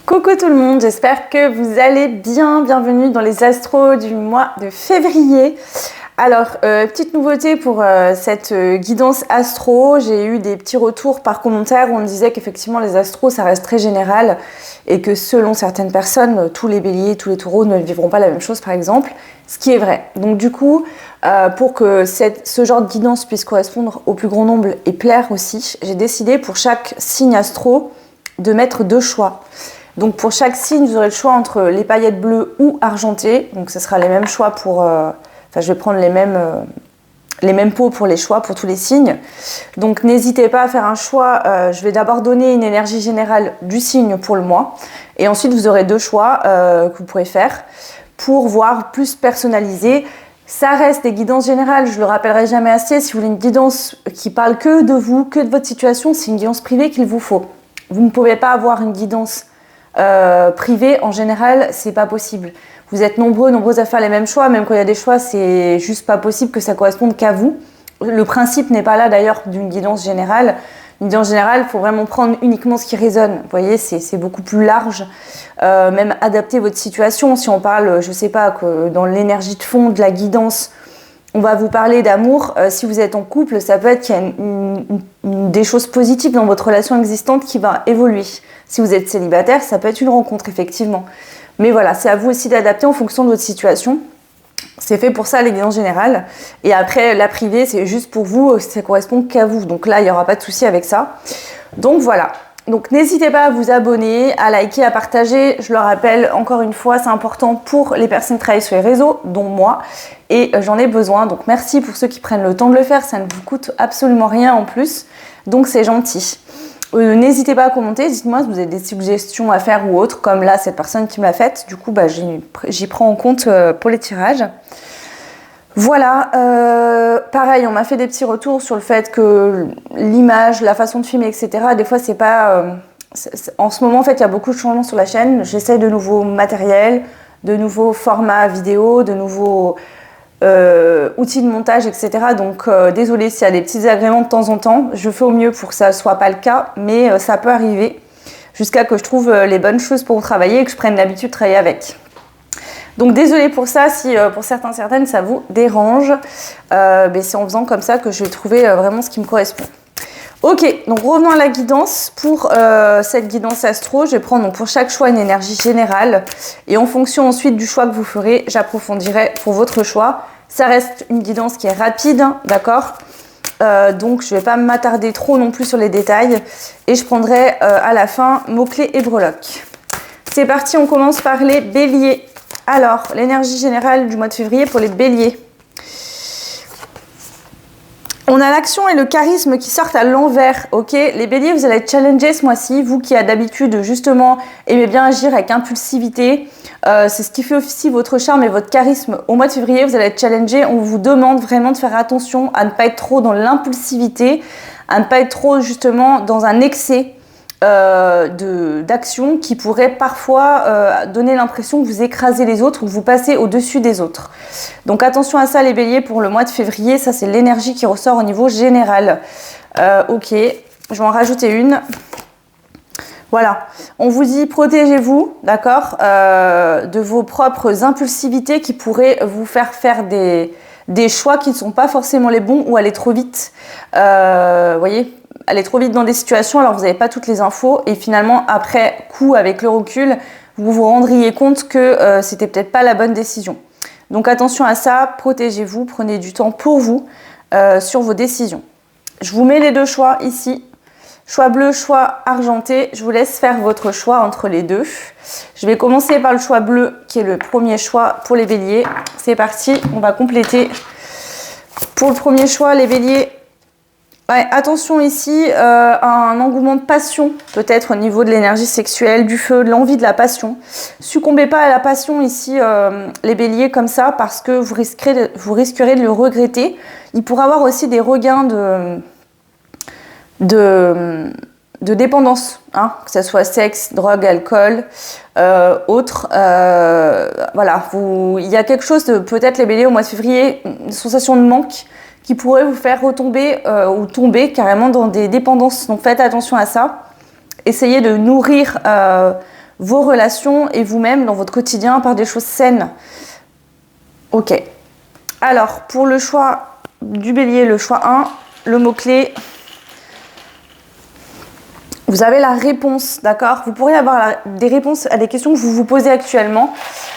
Coucou tout le monde, j'espère que vous allez bien. Bienvenue dans les astros du mois de février. Alors, petite nouveauté pour cette guidance astro, j'ai eu des petits retours par commentaire où on me disait qu'effectivement les astros ça reste très général et que selon certaines personnes, tous les béliers, tous les taureaux ne vivront pas la même chose par exemple, ce qui est vrai. Donc du coup, pour que ce genre de guidance puisse correspondre au plus grand nombre et plaire aussi, j'ai décidé pour chaque signe astro de mettre 2 choix. Donc pour chaque signe, vous aurez le choix entre les paillettes bleues ou argentées. Donc ce sera les mêmes choix pour... je vais prendre les mêmes pots pour les choix pour tous les signes. Donc n'hésitez pas à faire un choix. Je vais d'abord donner une énergie générale du signe pour le mois. Et ensuite, vous aurez 2 choix que vous pourrez faire pour voir plus personnalisé. Ça reste des guidances générales, je le rappellerai jamais assez. Si vous voulez une guidance qui parle que de vous, que de votre situation, c'est une guidance privée qu'il vous faut. Vous ne pouvez pas avoir une guidance privée, en général, c'est pas possible. Vous êtes nombreux à faire les mêmes choix, même quand il y a des choix, c'est juste pas possible que ça corresponde qu'à vous. Le principe n'est pas là d'ailleurs d'une guidance générale. Une guidance générale, il faut vraiment prendre uniquement ce qui résonne. Vous voyez, c'est beaucoup plus large. Même adapter votre situation. Si on parle, je sais pas, que dans l'énergie de fond de la guidance, on va vous parler d'amour. Si vous êtes en couple, ça peut être qu'il y a des choses positives dans votre relation existante qui va évoluer. Si vous êtes célibataire, ça peut être une rencontre, effectivement. Mais voilà, c'est à vous aussi d'adapter en fonction de votre situation. C'est fait pour ça, les guidances générales. Et après, la privée, c'est juste pour vous, ça correspond qu'à vous. Donc là, il n'y aura pas de souci avec ça. Donc voilà. Donc n'hésitez pas à vous abonner, à liker, à partager. Je le rappelle, encore une fois, c'est important pour les personnes qui travaillent sur les réseaux, dont moi. Et j'en ai besoin. Donc merci pour ceux qui prennent le temps de le faire. Ça ne vous coûte absolument rien en plus. Donc c'est gentil. N'hésitez pas à commenter, dites-moi si vous avez des suggestions à faire ou autres, comme là cette personne qui me l'a faite, du coup j'y prends en compte pour les tirages. Voilà, pareil, on m'a fait des petits retours sur le fait que l'image, la façon de filmer, etc., des fois c'est pas... en ce moment en fait il y a beaucoup de changements sur la chaîne, j'essaie de nouveaux matériels, de nouveaux formats vidéo, de nouveaux... outils de montage, etc. Donc désolée s'il y a des petits désagréments de temps en temps, je fais au mieux pour que ça soit pas le cas, mais ça peut arriver jusqu'à que je trouve les bonnes choses pour travailler et que je prenne l'habitude de travailler avec. Donc désolée pour ça, si pour certaines ça vous dérange, mais c'est en faisant comme ça que je vais trouver vraiment ce qui me correspond. Ok, donc revenons à la guidance. Pour cette guidance astro, je vais prendre donc, pour chaque choix une énergie générale et en fonction ensuite du choix que vous ferez, j'approfondirai pour votre choix. Ça reste une guidance qui est rapide, d'accord, donc je ne vais pas m'attarder trop non plus sur les détails et je prendrai à la fin mots-clés et breloques. C'est parti, on commence par les béliers. Alors, l'énergie générale du mois de février pour les béliers. On a l'action et le charisme qui sortent à l'envers, ok? Les béliers, vous allez être challengés ce mois-ci, vous qui d'habitude justement aimez bien agir avec impulsivité. C'est ce qui fait aussi votre charme et votre charisme. Au mois de février, vous allez être challengés. On vous demande vraiment de faire attention à ne pas être trop dans l'impulsivité, à ne pas être trop justement dans un excès d'action qui pourrait parfois donner l'impression que vous écrasez les autres ou que vous passez au-dessus des autres. Donc attention à ça les béliers pour le mois de février, ça c'est l'énergie qui ressort au niveau général. Ok, je vais en rajouter une. Voilà, on vous dit protégez-vous, d'accord, de vos propres impulsivités qui pourraient vous faire faire des choix qui ne sont pas forcément les bons ou aller trop vite. Voyez, aller trop vite dans des situations alors vous n'avez pas toutes les infos et finalement après coup avec le recul vous vous rendriez compte que c'était peut-être pas la bonne décision. Donc attention à ça, protégez-vous, prenez du temps pour vous sur vos décisions. Je vous mets les 2 choix ici, choix bleu, choix argenté. Je vous laisse faire votre choix entre les deux. Je vais commencer par le choix bleu qui est le premier choix pour les béliers. C'est parti, on va compléter. Pour le premier choix, les béliers, ouais, attention ici, un engouement de passion, peut-être au niveau de l'énergie sexuelle, du feu, de l'envie, de la passion. Succombez pas à la passion ici, les béliers, comme ça, parce que vous risquerez de le regretter. Il pourra avoir aussi des regains de dépendance, hein, que ce soit sexe, drogue, alcool, autres. Voilà, il y a quelque chose de, peut-être les béliers au mois de février, une sensation de manque, qui pourrait vous faire retomber ou tomber carrément dans des dépendances. Donc faites attention à ça. Essayez de nourrir vos relations et vous-même dans votre quotidien par des choses saines. Ok. Alors, pour le choix du bélier, le choix 1, le mot-clé, vous avez la réponse, d'accord? Vous pourriez avoir des réponses à des questions que vous vous posez actuellement.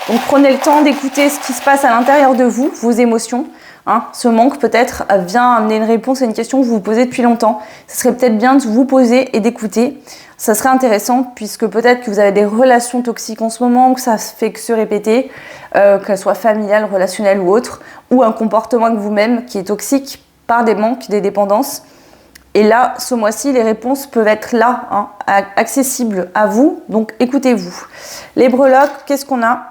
Donc, prenez le temps d'écouter ce qui se passe à l'intérieur de vous, vos émotions. Hein, ce manque peut-être vient amener une réponse à une question que vous vous posez depuis longtemps. Ce serait peut-être bien de vous poser et d'écouter. Ça serait intéressant puisque peut-être que vous avez des relations toxiques en ce moment, que ça fait que se répéter, qu'elles soient familiales, relationnelles ou autres, ou un comportement avec vous-même qui est toxique par des manques, des dépendances. Et là, ce mois-ci, les réponses peuvent être là, hein, accessibles à vous. Donc, écoutez-vous. Les breloques, qu'est-ce qu'on a?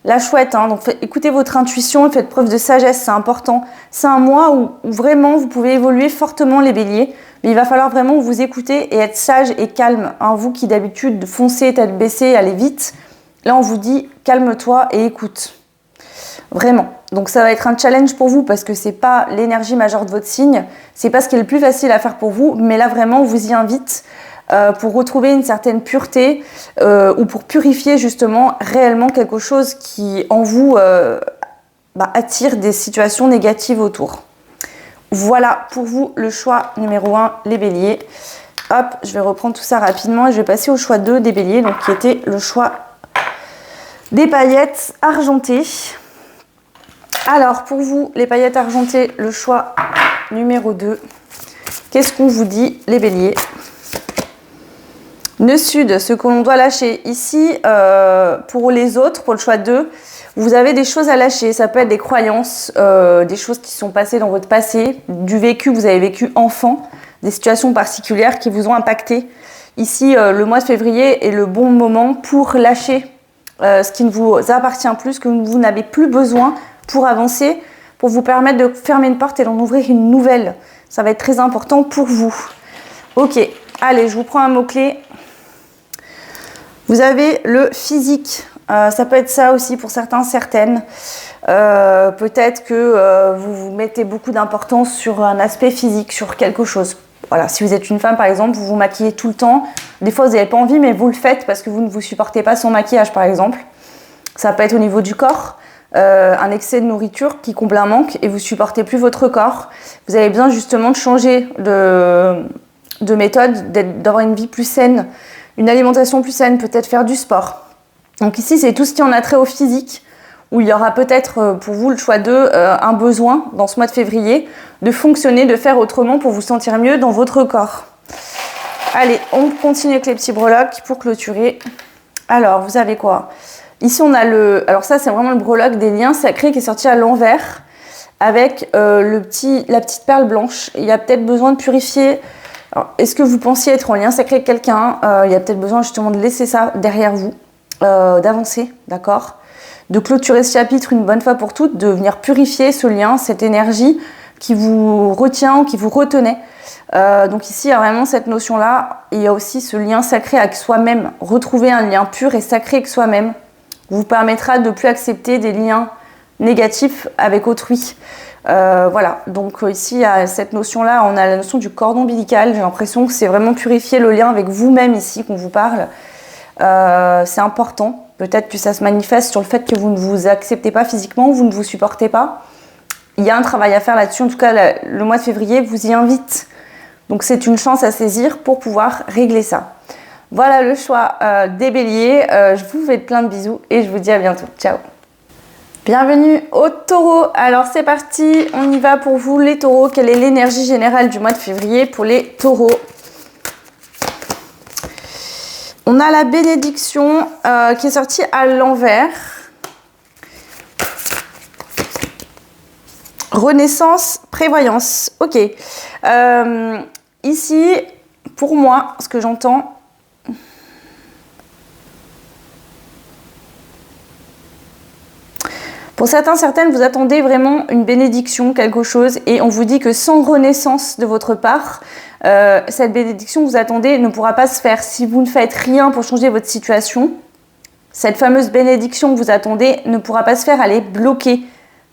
La chouette, hein, donc écoutez votre intuition et faites preuve de sagesse, c'est important. C'est un mois où vraiment vous pouvez évoluer fortement les béliers, mais il va falloir vraiment vous écouter et être sage et calme. Hein, vous qui d'habitude foncez tête baissée, allez vite, là on vous dit calme-toi et écoute. Vraiment. Donc ça va être un challenge pour vous parce que c'est pas l'énergie majeure de votre signe, c'est pas ce qui est le plus facile à faire pour vous, mais là vraiment on vous y invite. Pour retrouver une certaine pureté ou pour purifier justement réellement quelque chose qui en vous attire des situations négatives autour. Voilà pour vous le choix numéro 1, les béliers. Hop, je vais reprendre tout ça rapidement et je vais passer au choix 2 des béliers, donc qui était le choix des paillettes argentées. Alors pour vous, les paillettes argentées, le choix numéro 2. Qu'est-ce qu'on vous dit, les béliers ? Nœud sud, ce que l'on doit lâcher. Ici, pour les autres, pour le choix 2, vous avez des choses à lâcher. Ça peut être des croyances, des choses qui sont passées dans votre passé, du vécu que vous avez vécu enfant, des situations particulières qui vous ont impacté. Ici, le mois de février est le bon moment pour lâcher ce qui ne vous appartient plus, ce que vous n'avez plus besoin pour avancer, pour vous permettre de fermer une porte et d'en ouvrir une nouvelle. Ça va être très important pour vous. Ok, allez, je vous prends un mot-clé. Vous avez le physique, ça peut être ça aussi pour certains, certaines. Peut-être que vous vous mettez beaucoup d'importance sur un aspect physique, sur quelque chose. Voilà, si vous êtes une femme par exemple, vous vous maquillez tout le temps. Des fois vous n'avez pas envie, mais vous le faites parce que vous ne vous supportez pas sans maquillage par exemple. Ça peut être au niveau du corps, un excès de nourriture qui comble un manque et vous ne supportez plus votre corps. Vous avez besoin justement de changer de méthode, d'avoir une vie plus saine. Une alimentation plus saine, peut-être faire du sport. Donc ici, c'est tout ce qui en a trait au physique, où il y aura peut-être pour vous le choix 2, un besoin dans ce mois de février de fonctionner, de faire autrement pour vous sentir mieux dans votre corps. Allez, on continue avec les petits breloques pour clôturer. Alors, vous avez quoi? Ici, on a le... Alors ça, c'est vraiment le breloque des liens sacrés qui est sorti à l'envers avec la petite perle blanche. Il y a peut-être besoin de purifier... Alors, est-ce que vous pensiez être en lien sacré avec quelqu'un? Il y a peut-être besoin justement de laisser ça derrière vous, d'avancer, d'accord? De clôturer ce chapitre une bonne fois pour toutes, de venir purifier ce lien, cette énergie qui vous retient ou qui vous retenait. Donc ici, il y a vraiment cette notion-là. Et il y a aussi ce lien sacré avec soi-même. Retrouver un lien pur et sacré avec soi-même vous permettra de ne plus accepter des liens négatifs avec autrui. Voilà, donc ici il y a cette notion-là, on a la notion du cordon ombilical. J'ai l'impression que c'est vraiment purifier le lien avec vous-même ici qu'on vous parle. C'est important. Peut-être que ça se manifeste sur le fait que vous ne vous acceptez pas physiquement, vous ne vous supportez pas. Il y a un travail à faire là-dessus. En tout cas, le mois de février vous y invite. Donc c'est une chance à saisir pour pouvoir régler ça. Voilà le choix des béliers. Je vous fais plein de bisous et je vous dis à bientôt. Ciao. Bienvenue aux taureaux. Alors c'est parti, on y va pour vous les taureaux. Quelle est l'énergie générale du mois de février pour les taureaux? On a la bénédiction qui est sortie à l'envers. Renaissance, prévoyance. Ok. Ici, pour moi, ce que j'entends... Pour certains, certaines, vous attendez vraiment une bénédiction, quelque chose, et on vous dit que sans renaissance de votre part, cette bénédiction que vous attendez ne pourra pas se faire. Si vous ne faites rien pour changer votre situation, cette fameuse bénédiction que vous attendez ne pourra pas se faire, elle est bloquée.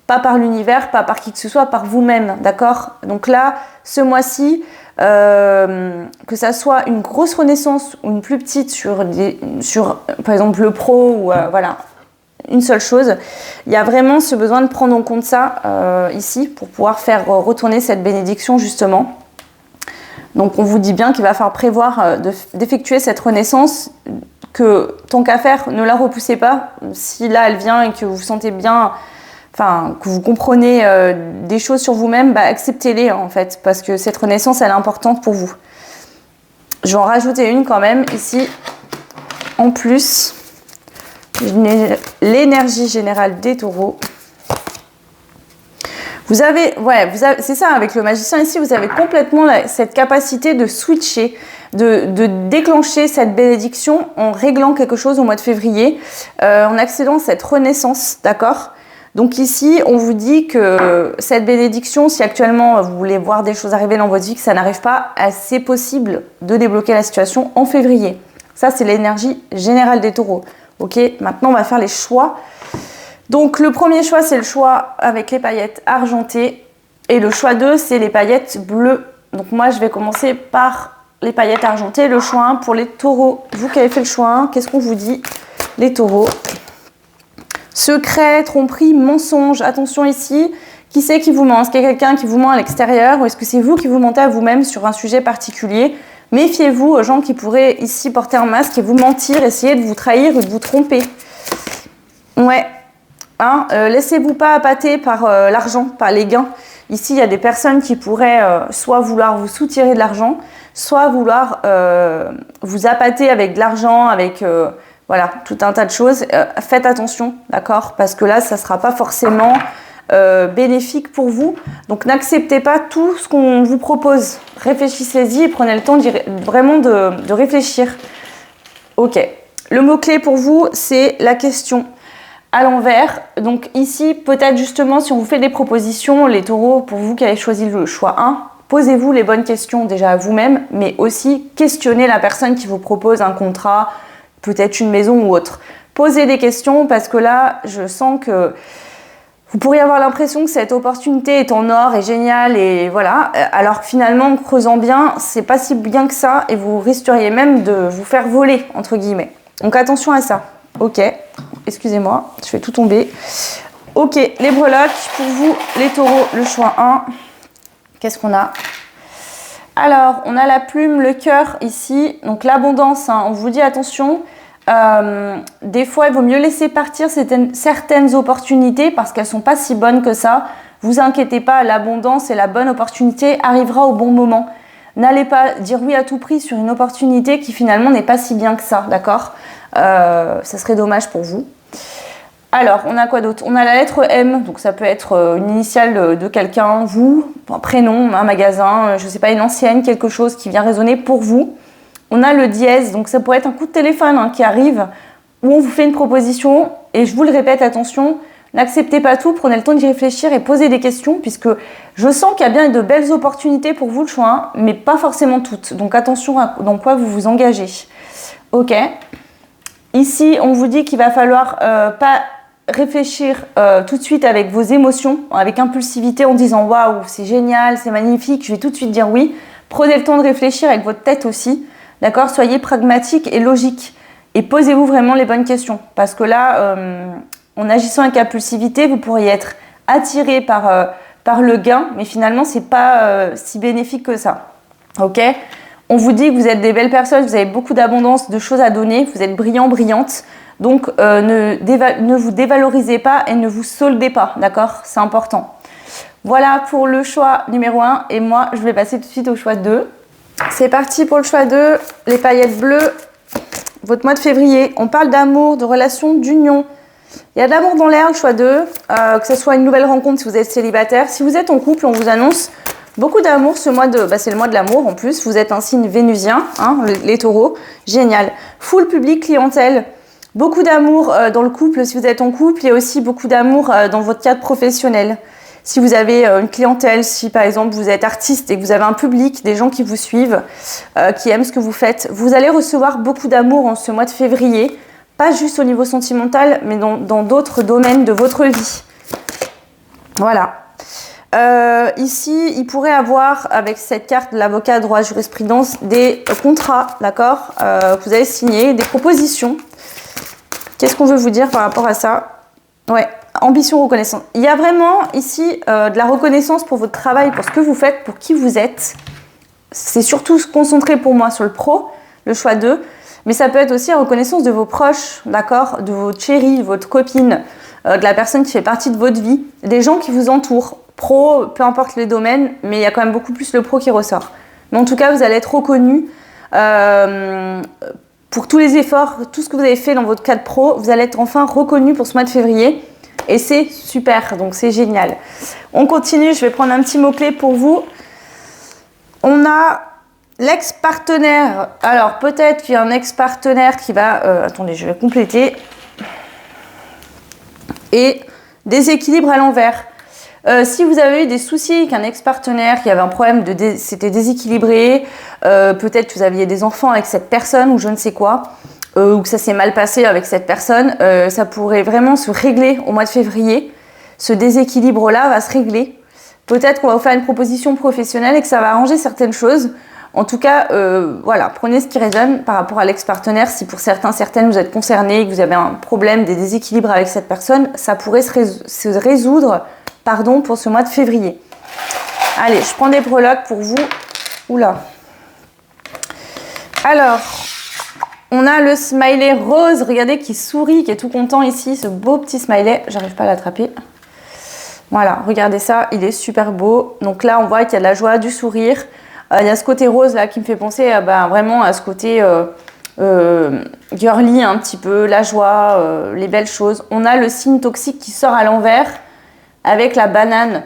Pas par l'univers, pas par qui que ce soit, par vous-même, d'accord? Donc là, ce mois-ci, que ça soit une grosse renaissance ou une plus petite sur par exemple le pro ou voilà, une seule chose, il y a vraiment ce besoin de prendre en compte ça ici pour pouvoir faire retourner cette bénédiction justement. Donc on vous dit bien qu'il va falloir prévoir d'effectuer cette renaissance, que tant qu'à faire, ne la repoussez pas. Si là elle vient et que vous vous sentez bien, enfin que vous comprenez des choses sur vous-même, bah, acceptez-les en fait, parce que cette renaissance elle est importante pour vous. Je vais en rajouter une quand même ici, en plus, l'énergie générale des taureaux. Vous avez, c'est ça, avec le magicien ici, vous avez complètement cette capacité de switcher, de déclencher cette bénédiction en réglant quelque chose au mois de février, en accédant à cette renaissance, d'accord? Donc ici, on vous dit que cette bénédiction, si actuellement vous voulez voir des choses arriver dans votre vie, que ça n'arrive pas, c'est possible de débloquer la situation en février. Ça, c'est l'énergie générale des taureaux. Ok, maintenant on va faire les choix. Donc le premier choix, c'est le choix avec les paillettes argentées. Et le choix 2, c'est les paillettes bleues. Donc moi, je vais commencer par les paillettes argentées. Le choix 1 pour les taureaux. Vous qui avez fait le choix 1, qu'est-ce qu'on vous dit, les taureaux? Secret, tromperie, mensonge. Attention ici, qui c'est qui vous ment? Est-ce qu'il y a quelqu'un qui vous ment à l'extérieur ou est-ce que c'est vous qui vous mentez à vous-même sur un sujet particulier? Méfiez-vous aux gens qui pourraient ici porter un masque et vous mentir, essayer de vous trahir ou de vous tromper. Ouais. Hein, laissez-vous pas appâter par l'argent, par les gains. Ici, il y a des personnes qui pourraient soit vouloir vous soutirer de l'argent, soit vouloir vous appâter avec de l'argent, avec voilà, tout un tas de choses. Faites attention, d'accord? Parce que là, ça ne sera pas forcément bénéfique pour vous. Donc, n'acceptez pas tout ce qu'on vous propose. Réfléchissez-y et prenez le temps vraiment de réfléchir. Ok. Le mot-clé pour vous, c'est la question à l'envers. Donc ici, peut-être justement, si on vous fait des propositions, les taureaux, pour vous qui avez choisi le choix 1, posez-vous les bonnes questions déjà à vous-même, mais aussi questionnez la personne qui vous propose un contrat, peut-être une maison ou autre. Posez des questions parce que là, je sens que vous pourriez avoir l'impression que cette opportunité est en or et géniale et voilà. Alors finalement, en creusant bien, c'est pas si bien que ça et vous risqueriez même de vous faire voler, entre guillemets. Donc attention à ça. Ok, excusez-moi, je fais tout tomber. Ok, les breloques, pour vous, les taureaux, le choix 1. Qu'est-ce qu'on a? Alors, on a la plume, le cœur ici. Donc l'abondance, hein, on vous dit attention. Des fois, il vaut mieux laisser partir certaines opportunités parce qu'elles ne sont pas si bonnes que ça. Vous inquiétez pas, l'abondance et la bonne opportunité arrivera au bon moment. N'allez pas dire oui à tout prix sur une opportunité qui finalement n'est pas si bien que ça, d'accord? Ça serait dommage pour vous. Alors, on a quoi d'autre? On a la lettre M, donc ça peut être une initiale de quelqu'un, vous, un prénom, un magasin, je ne sais pas, une ancienne, quelque chose qui vient résonner pour vous. On a le dièse, donc ça pourrait être un coup de téléphone hein, qui arrive, où on vous fait une proposition, et je vous le répète, attention, n'acceptez pas tout, prenez le temps d'y réfléchir et posez des questions, puisque je sens qu'il y a bien de belles opportunités pour vous le choix, hein, mais pas forcément toutes. Donc attention à dans quoi vous vous engagez. Ok. Ici, on vous dit qu'il va falloir pas réfléchir tout de suite avec vos émotions, avec impulsivité en disant « Waouh, c'est génial, c'est magnifique, je vais tout de suite dire oui ». Prenez le temps de réfléchir avec votre tête aussi, d'accord? Soyez pragmatique et logique et posez-vous vraiment les bonnes questions. Parce que là, en agissant avec impulsivité, vous pourriez être attiré par le gain, mais finalement, c'est pas si bénéfique que ça. Ok? On vous dit que vous êtes des belles personnes, vous avez beaucoup d'abondance, de choses à donner, vous êtes brillants, brillantes. Donc, ne vous dévalorisez pas et ne vous soldez pas, d'accord? C'est important. Voilà pour le choix numéro 1. Et moi, je vais passer tout de suite au choix 2. C'est parti pour le choix 2. Les paillettes bleues. Votre mois de février. On parle d'amour, de relations, d'union. Il y a de l'amour dans l'air, le choix 2. Que ce soit une nouvelle rencontre si vous êtes célibataire. Si vous êtes en couple, on vous annonce beaucoup d'amour ce mois de... c'est le mois de l'amour en plus. Vous êtes un signe vénusien, hein, les taureaux. Génial. Full public, clientèle. Beaucoup d'amour dans le couple si vous êtes en couple. Il y a aussi beaucoup d'amour dans votre cadre professionnel. Si vous avez une clientèle, si par exemple vous êtes artiste et que vous avez un public, des gens qui vous suivent, qui aiment ce que vous faites, vous allez recevoir beaucoup d'amour en ce mois de février. Pas juste au niveau sentimental, mais dans d'autres domaines de votre vie. Voilà. Ici, il pourrait avoir, avec cette carte de l'avocat droit jurisprudence, des contrats, d'accord, que vous avez signés, des propositions. Qu'est-ce qu'on veut vous dire par rapport à ça? Ouais, ambition, reconnaissance. Il y a vraiment ici de la reconnaissance pour votre travail, pour ce que vous faites, pour qui vous êtes. C'est surtout se concentrer pour moi sur le pro, le choix 2. Mais ça peut être aussi la reconnaissance de vos proches, d'accord, de votre chérie, votre copine, de la personne qui fait partie de votre vie, des gens qui vous entourent. Pro, peu importe les domaines, mais il y a quand même beaucoup plus le pro qui ressort. Mais en tout cas, vous allez être reconnu pour tous les efforts, tout ce que vous avez fait dans votre cadre pro, vous allez être enfin reconnu pour ce mois de février. Et c'est super, donc c'est génial. On continue, je vais prendre un petit mot-clé pour vous. On a l'ex-partenaire. Alors, peut-être qu'il y a un ex-partenaire qui va... attendez, je vais compléter. Et déséquilibre à l'envers. Si vous avez eu des soucis avec un ex-partenaire, qui avait un problème c'était déséquilibré, peut-être que vous aviez des enfants avec cette personne ou je ne sais quoi, ou que ça s'est mal passé avec cette personne, ça pourrait vraiment se régler au mois de février. Ce déséquilibre-là va se régler. Peut-être qu'on va vous faire une proposition professionnelle et que ça va arranger certaines choses. En tout cas, voilà, prenez ce qui résonne par rapport à l'ex-partenaire. Si pour certains, certaines, vous êtes concernés et que vous avez un problème, des déséquilibres avec cette personne, ça pourrait se résoudre pour ce mois de février. Allez, je prends des breloques pour vous. Oula. Alors, on a le smiley rose, regardez, qui sourit, qui est tout content ici, ce beau petit smiley. J'arrive pas à l'attraper. Voilà, regardez ça, il est super beau. Donc là, on voit qu'il y a de la joie, du sourire. Il y a ce côté rose là qui me fait penser vraiment à ce côté girly un petit peu, la joie, les belles choses. On a le signe toxique qui sort à l'envers avec la banane.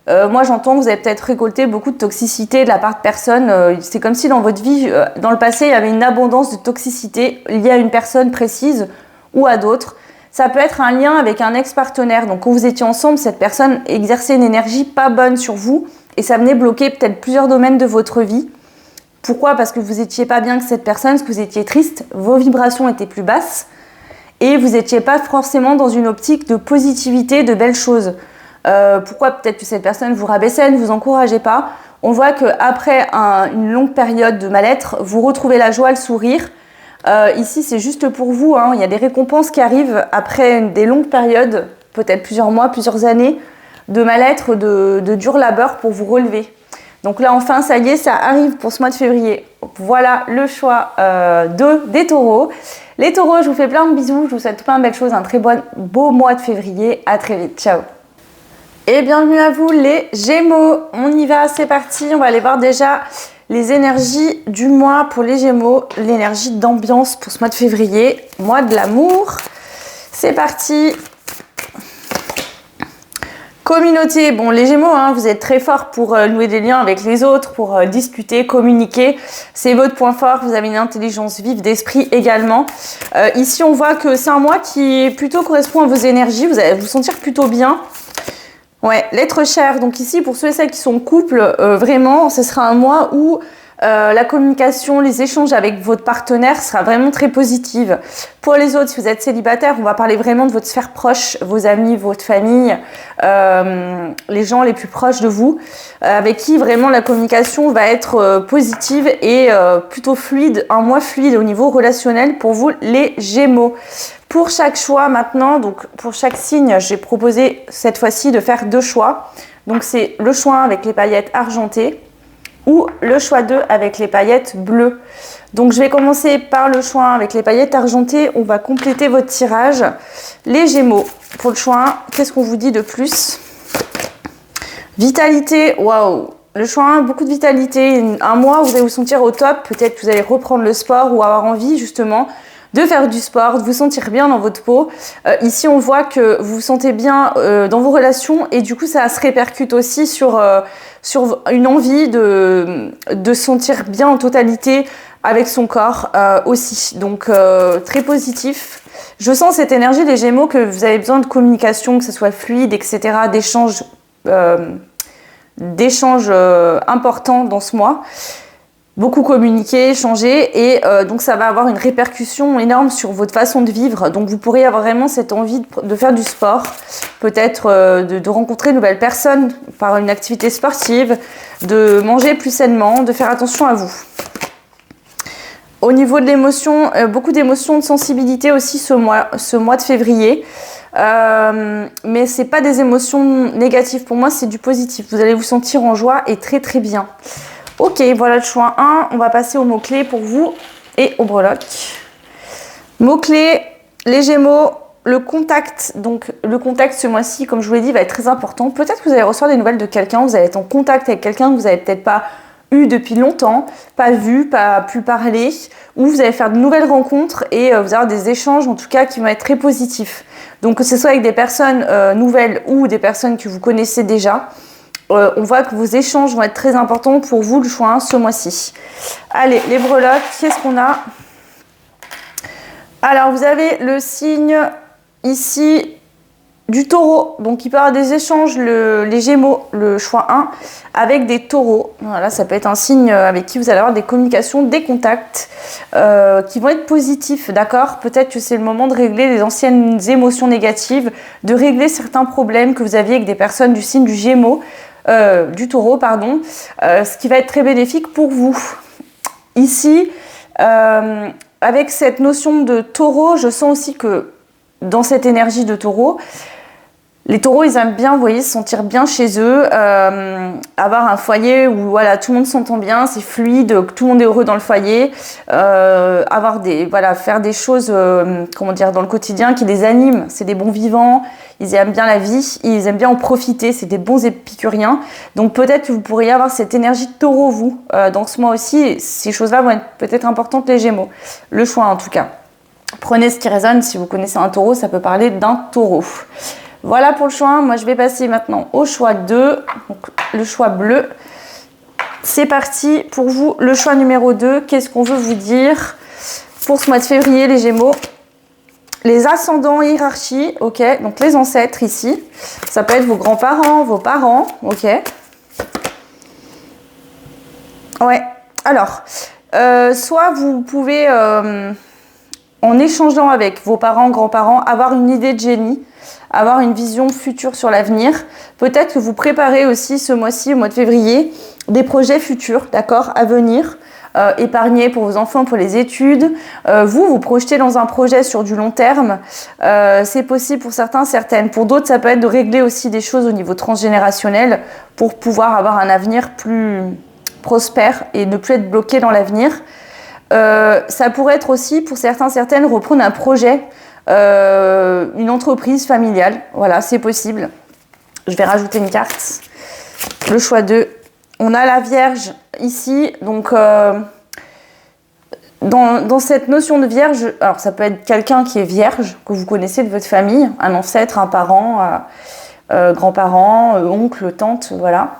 Moi, j'entends que vous avez peut-être récolté beaucoup de toxicité de la part de personnes. C'est comme si dans votre vie, dans le passé, il y avait une abondance de toxicité liée à une personne précise ou à d'autres. Ça peut être un lien avec un ex-partenaire. Donc, quand vous étiez ensemble, cette personne exerçait une énergie pas bonne sur vous et ça venait bloquer peut-être plusieurs domaines de votre vie. Pourquoi? Parce que vous n'étiez pas bien avec cette personne, parce que vous étiez triste, vos vibrations étaient plus basses et vous n'étiez pas forcément dans une optique de positivité, de belles choses. Pourquoi? Peut-être que cette personne vous rabaissait, ne vous encourageait pas. On voit qu'après une longue période de mal-être, vous retrouvez la joie, le sourire. Ici, c'est juste pour vous, hein. Il y a des récompenses qui arrivent après des longues périodes, peut-être plusieurs mois, plusieurs années, de mal-être, de dur labeur pour vous relever. Donc là, enfin, ça y est, ça arrive pour ce mois de février. Voilà le choix des taureaux. Les taureaux, je vous fais plein de bisous. Je vous souhaite plein de belles choses. Un très beau mois de février. À très vite. Ciao. Et bienvenue à vous les Gémeaux. On y va, c'est parti. On va aller voir déjà les énergies du mois pour les Gémeaux. L'énergie d'ambiance pour ce mois de février. Mois de l'amour. C'est parti. Communauté, bon les Gémeaux, hein, vous êtes très forts pour nouer des liens avec les autres, pour discuter, communiquer. C'est votre point fort, vous avez une intelligence vive d'esprit également. Ici, on voit que c'est un mois qui plutôt correspond à vos énergies, vous allez vous sentir plutôt bien. Ouais, l'être cher, donc ici, pour ceux et celles qui sont en couple, vraiment, ce sera un mois où la communication, les échanges avec votre partenaire sera vraiment très positive. Pour les autres, si vous êtes célibataire, on va parler vraiment de votre sphère proche, vos amis, votre famille, les gens les plus proches de vous, avec qui vraiment la communication va être positive et plutôt fluide, un mois fluide au niveau relationnel pour vous les Gémeaux. Pour chaque choix maintenant, donc pour chaque signe, j'ai proposé cette fois-ci de faire 2 choix. Donc c'est le choix avec les paillettes argentées ou le choix 2 avec les paillettes bleues. Donc je vais commencer par le choix avec les paillettes argentées. On va compléter votre tirage. Les Gémeaux, pour le choix 1, qu'est-ce qu'on vous dit de plus? Vitalité, waouh! Le choix 1, beaucoup de vitalité. Un mois où vous allez vous sentir au top. Peut-être que vous allez reprendre le sport ou avoir envie justement de faire du sport, de vous sentir bien dans votre peau. Ici, on voit que vous vous sentez bien dans vos relations et du coup, ça se répercute aussi sur une envie de se sentir bien en totalité avec son corps aussi. Donc, très positif. Je sens cette énergie des Gémeaux que vous avez besoin de communication, que ce soit fluide, etc., d'échanges importants dans ce mois. beaucoup communiquer, échanger et donc ça va avoir une répercussion énorme sur votre façon de vivre. Donc vous pourrez avoir vraiment cette envie de faire du sport, peut-être de rencontrer de nouvelles personnes par une activité sportive, de manger plus sainement, de faire attention à vous. Au niveau de l'émotion, beaucoup d'émotions, de sensibilité aussi ce mois de février. Mais c'est pas des émotions négatives pour moi, c'est du positif. Vous allez vous sentir en joie et très très bien. Ok, voilà le choix 1. On va passer aux mots-clés pour vous et aux breloques. Mots-clés, les Gémeaux, le contact. Donc le contact ce mois-ci, comme je vous l'ai dit, va être très important. Peut-être que vous allez recevoir des nouvelles de quelqu'un, vous allez être en contact avec quelqu'un que vous n'avez peut-être pas eu depuis longtemps, pas vu, pas pu parler, ou vous allez faire de nouvelles rencontres et vous allez avoir des échanges en tout cas qui vont être très positifs. Donc que ce soit avec des personnes nouvelles ou des personnes que vous connaissez déjà, on voit que vos échanges vont être très importants pour vous, le choix 1 ce mois-ci. Allez, les breloques, qu'est-ce qu'on a? Alors, vous avez le signe ici du taureau. Donc, il peut y avoir des échanges, les Gémeaux, le choix 1, avec des taureaux. Voilà, ça peut être un signe avec qui vous allez avoir des communications, des contacts qui vont être positifs, d'accord? Peut-être que c'est le moment de régler les anciennes émotions négatives, de régler certains problèmes que vous aviez avec des personnes du signe du Gémeaux. Du taureau, pardon, ce qui va être très bénéfique pour vous. Ici, avec cette notion de taureau, je sens aussi que dans cette énergie de taureau, les taureaux, ils aiment bien, vous voyez, se sentir bien chez eux, avoir un foyer où voilà, tout le monde s'entend bien, c'est fluide, tout le monde est heureux dans le foyer, faire des choses, dans le quotidien qui les animent. C'est des bons vivants, ils aiment bien la vie, ils aiment bien en profiter, c'est des bons épicuriens. Donc peut-être que vous pourriez avoir cette énergie de taureau, vous, dans ce mois aussi. Et ces choses-là vont être peut-être importantes, les Gémeaux. Le choix, en tout cas. Prenez ce qui résonne. Si vous connaissez un taureau, ça peut parler d'un taureau. Voilà pour le choix 1. Moi, je vais passer maintenant au choix 2. Donc, le choix bleu. C'est parti pour vous. Le choix numéro 2. Qu'est-ce qu'on veut vous dire pour ce mois de février, les Gémeaux? Les ascendants, hiérarchie, ok. Donc, les ancêtres ici. Ça peut être vos grands-parents, vos parents, ok. Ouais. Alors, soit vous pouvez, en échangeant avec vos parents, grands-parents, avoir une idée de génie, avoir une vision future sur l'avenir. Peut-être que vous préparez aussi ce mois-ci, au mois de février, des projets futurs, d'accord, à venir, épargner pour vos enfants, pour les études. Vous projetez dans un projet sur du long terme. C'est possible pour certains, certaines. Pour d'autres, ça peut être de régler aussi des choses au niveau transgénérationnel pour pouvoir avoir un avenir plus prospère et ne plus être bloqué dans l'avenir. Ça pourrait être aussi, pour certains, certaines, reprendre un projet, une entreprise familiale. Voilà, c'est possible. Je vais rajouter une carte. Le choix 2. On a la Vierge ici. Donc, dans cette notion de Vierge, alors ça peut être quelqu'un qui est vierge, que vous connaissez de votre famille, un ancêtre, un parent, grand-parent, oncle, tante, voilà.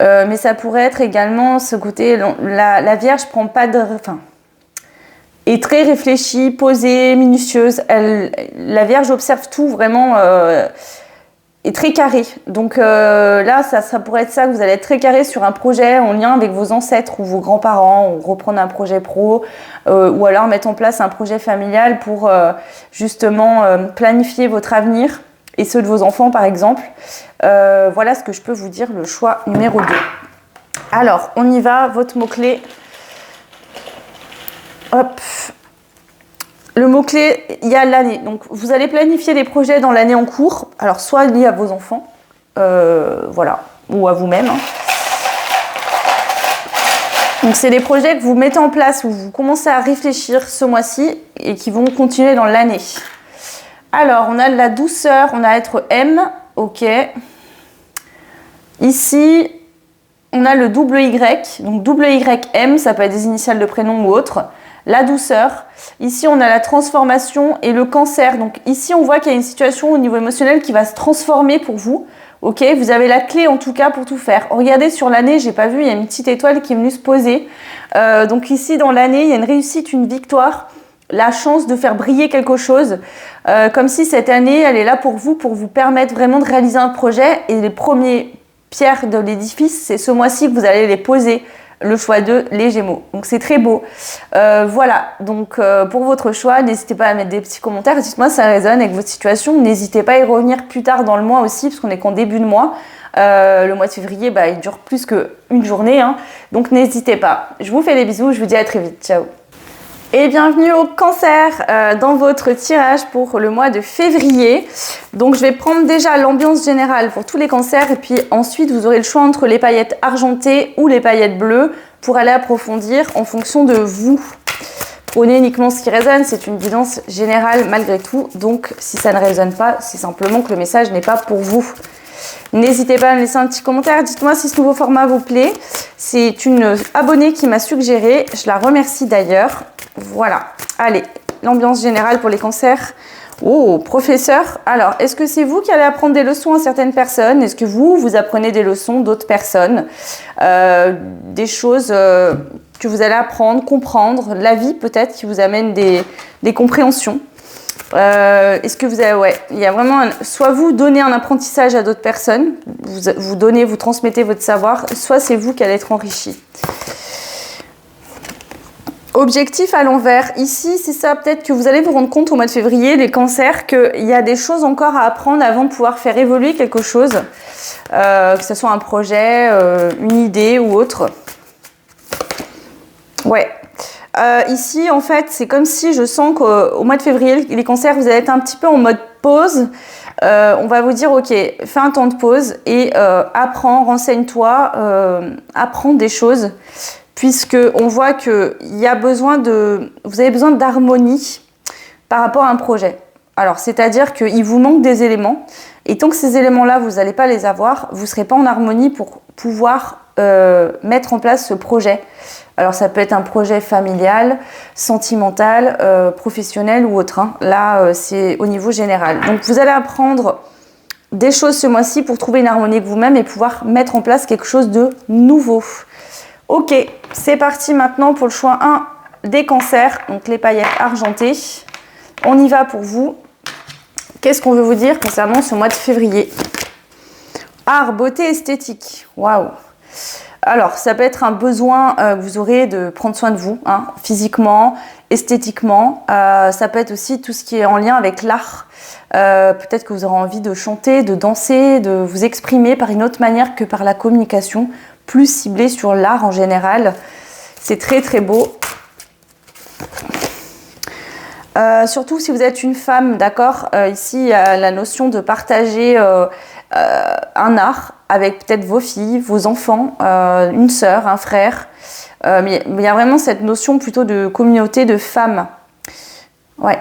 Mais ça pourrait être également ce côté, la Vierge prend pas de... est très réfléchie, posée, minutieuse. La Vierge observe tout vraiment, est très carrée. Donc là, ça pourrait être ça, que vous allez être très carré sur un projet en lien avec vos ancêtres ou vos grands-parents, ou reprendre un projet pro, ou alors mettre en place un projet familial pour justement planifier votre avenir et ceux de vos enfants par exemple. Voilà ce que je peux vous dire, le choix numéro 2. Alors, on y va, votre mot-clé. Hop. Le mot-clé, il y a l'année. Donc, vous allez planifier des projets dans l'année en cours. Alors, soit liés à vos enfants, voilà, ou à vous-même. Hein. Donc, c'est des projets que vous mettez en place, où vous commencez à réfléchir ce mois-ci et qui vont continuer dans l'année. Alors, on a de la douceur, on a lettre M, ok. Ici, on a le double Y, donc double YM, ça peut être des initiales de prénom ou autre. La douceur. Ici, on a la transformation et le cancer. Donc ici, on voit qu'il y a une situation au niveau émotionnel qui va se transformer pour vous. Ok, vous avez la clé en tout cas pour tout faire. Regardez sur l'année, j'ai pas vu, il y a une petite étoile qui est venue se poser. Donc ici, dans l'année, il y a une réussite, une victoire, la chance de faire briller quelque chose. Comme si cette année, elle est là pour vous permettre vraiment de réaliser un projet. Et les premiers pierres de l'édifice, c'est ce mois-ci que vous allez les poser le choix 2, les Gémeaux. Donc c'est très beau. Voilà, donc pour votre choix, n'hésitez pas à mettre des petits commentaires. Dites-moi si ça résonne avec votre situation. N'hésitez pas à y revenir plus tard dans le mois aussi, parce qu'on est qu'en début de mois. Le mois de février, il dure plus qu'une journée. Hein. Donc n'hésitez pas. Je vous fais des bisous, je vous dis à très vite. Ciao. Et bienvenue au Cancer dans votre tirage pour le mois de février. Donc je vais prendre déjà l'ambiance générale pour tous les cancers et puis ensuite vous aurez le choix entre les paillettes argentées ou les paillettes bleues pour aller approfondir en fonction de vous. Prenez uniquement ce qui résonne, c'est une guidance générale malgré tout. Donc si ça ne résonne pas, c'est simplement que le message n'est pas pour vous. N'hésitez pas à me laisser un petit commentaire, dites-moi si ce nouveau format vous plaît. C'est une abonnée qui m'a suggéré, je la remercie d'ailleurs. Voilà, allez, l'ambiance générale pour les cancers. Oh, professeur, alors, est-ce que c'est vous qui allez apprendre des leçons à certaines personnes? Est-ce que vous apprenez des leçons d'autres personnes? Des choses que vous allez apprendre, comprendre, la vie peut-être qui vous amène des compréhensions. Est-ce que vous avez, il y a vraiment, soit vous donnez un apprentissage à d'autres personnes, vous transmettez votre savoir, soit c'est vous qui allez être enrichi. Objectif à l'envers, ici c'est ça, peut-être que vous allez vous rendre compte au mois de février, les cancers, qu'il y a des choses encore à apprendre avant de pouvoir faire évoluer quelque chose, que ce soit un projet, une idée ou autre. Ouais. Ici en fait c'est comme si je sens qu'au mois de février, les cancers, vous allez être un petit peu en mode pause. On va vous dire ok, fais un temps de pause et apprends, renseigne-toi, apprends des choses. Puisque on voit que vous avez besoin d'harmonie par rapport à un projet. Alors, c'est-à-dire qu'il vous manque des éléments, et tant que ces éléments-là, vous n'allez pas les avoir, vous ne serez pas en harmonie pour pouvoir mettre en place ce projet. Alors, ça peut être un projet familial, sentimental, professionnel ou autre. Hein. Là, c'est au niveau général. Donc, vous allez apprendre des choses ce mois-ci pour trouver une harmonie avec vous-même et pouvoir mettre en place quelque chose de nouveau. Ok, c'est parti maintenant pour le choix 1 des cancers, donc les paillettes argentées. On y va pour vous. Qu'est-ce qu'on veut vous dire concernant ce mois de février? Art, beauté, esthétique. Waouh! Alors, ça peut être un besoin que vous aurez de prendre soin de vous, hein, physiquement, esthétiquement. Ça peut être aussi tout ce qui est en lien avec l'art. Peut-être que vous aurez envie de chanter, de danser, de vous exprimer par une autre manière que par la communication, plus ciblée sur l'art en général. C'est très très beau. Surtout si vous êtes une femme, d'accord, ici il y a la notion de partager un art avec peut-être vos filles, vos enfants, une sœur, un frère. Mais il y a vraiment cette notion plutôt de communauté de femmes. Ouais.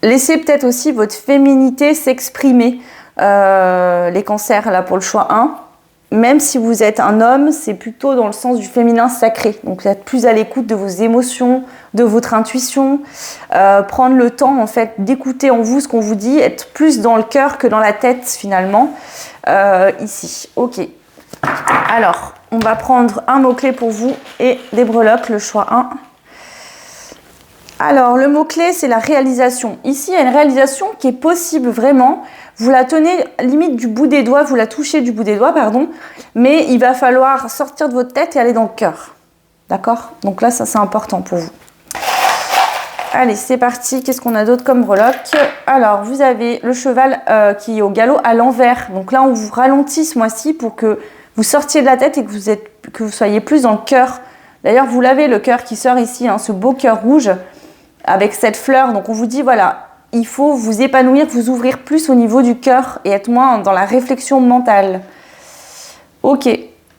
Laissez peut-être aussi votre féminité s'exprimer. Les cancers, là, pour le choix 1. Même si vous êtes un homme, c'est plutôt dans le sens du féminin sacré. Donc, vous êtes plus à l'écoute de vos émotions, de votre intuition. Prendre le temps, en fait, d'écouter en vous ce qu'on vous dit. Être plus dans le cœur que dans la tête, finalement. Ici. Ok. Alors, on va prendre un mot-clé pour vous et des breloques, le choix 1. Alors, le mot-clé, c'est la réalisation. Ici, il y a une réalisation qui est possible vraiment. Vous la tenez limite du bout des doigts, vous la touchez du bout des doigts, pardon. Mais il va falloir sortir de votre tête et aller dans le cœur. D'accord? Donc là, ça, c'est important pour vous. Allez, c'est parti. Qu'est-ce qu'on a d'autre comme breloque? Alors, vous avez le cheval qui est au galop à l'envers. Donc là, on vous ralentit ce mois-ci pour que vous sortiez de la tête et que vous soyez plus dans le cœur. D'ailleurs, vous l'avez, le cœur qui sort ici, hein, ce beau cœur rouge avec cette fleur. Donc, on vous dit, voilà, il faut vous épanouir, vous ouvrir plus au niveau du cœur et être moins dans la réflexion mentale. Ok.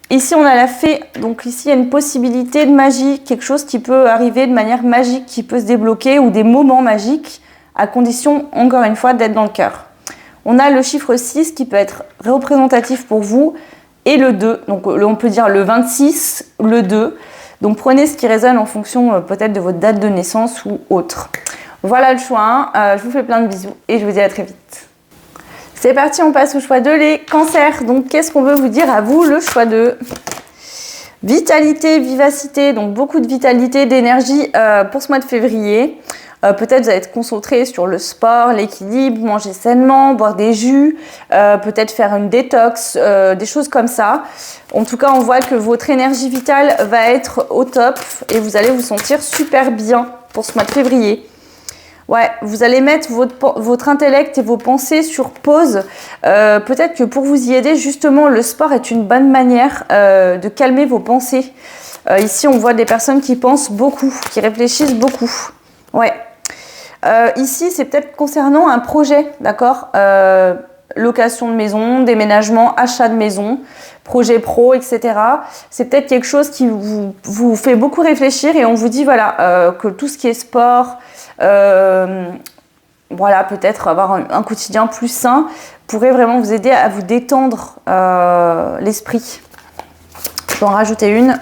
Ici, on a la fée. Donc ici, il y a une possibilité de magie, quelque chose qui peut arriver de manière magique, qui peut se débloquer, ou des moments magiques, à condition, encore une fois, d'être dans le cœur. On a le chiffre 6 qui peut être représentatif pour vous, et le 2. Donc on peut dire le 26, le 2. Donc prenez ce qui résonne en fonction peut-être de votre date de naissance ou autre. Voilà le choix 1. Je vous fais plein de bisous et je vous dis à très vite. C'est parti, on passe au choix 2, les cancers. Donc, qu'est-ce qu'on veut vous dire à vous, le choix 2? Vitalité, vivacité, donc beaucoup de vitalité, d'énergie pour ce mois de février. Peut-être vous allez être concentré sur le sport, l'équilibre, manger sainement, boire des jus, peut-être faire une détox, des choses comme ça. En tout cas, on voit que votre énergie vitale va être au top et vous allez vous sentir super bien pour ce mois de février. Ouais, vous allez mettre votre intellect et vos pensées sur pause. Peut-être que pour vous y aider, justement, le sport est une bonne manière de calmer vos pensées. Ici, on voit des personnes qui pensent beaucoup, qui réfléchissent beaucoup. Ouais. Ici, c'est peut-être concernant un projet, d'accord, location de maison, déménagement, achat de maison, projet pro, etc. C'est peut-être quelque chose qui vous fait beaucoup réfléchir et on vous dit voilà, que tout ce qui est sport, voilà, peut-être avoir un quotidien plus sain pourrait vraiment vous aider à vous détendre l'esprit. Je vais en rajouter une.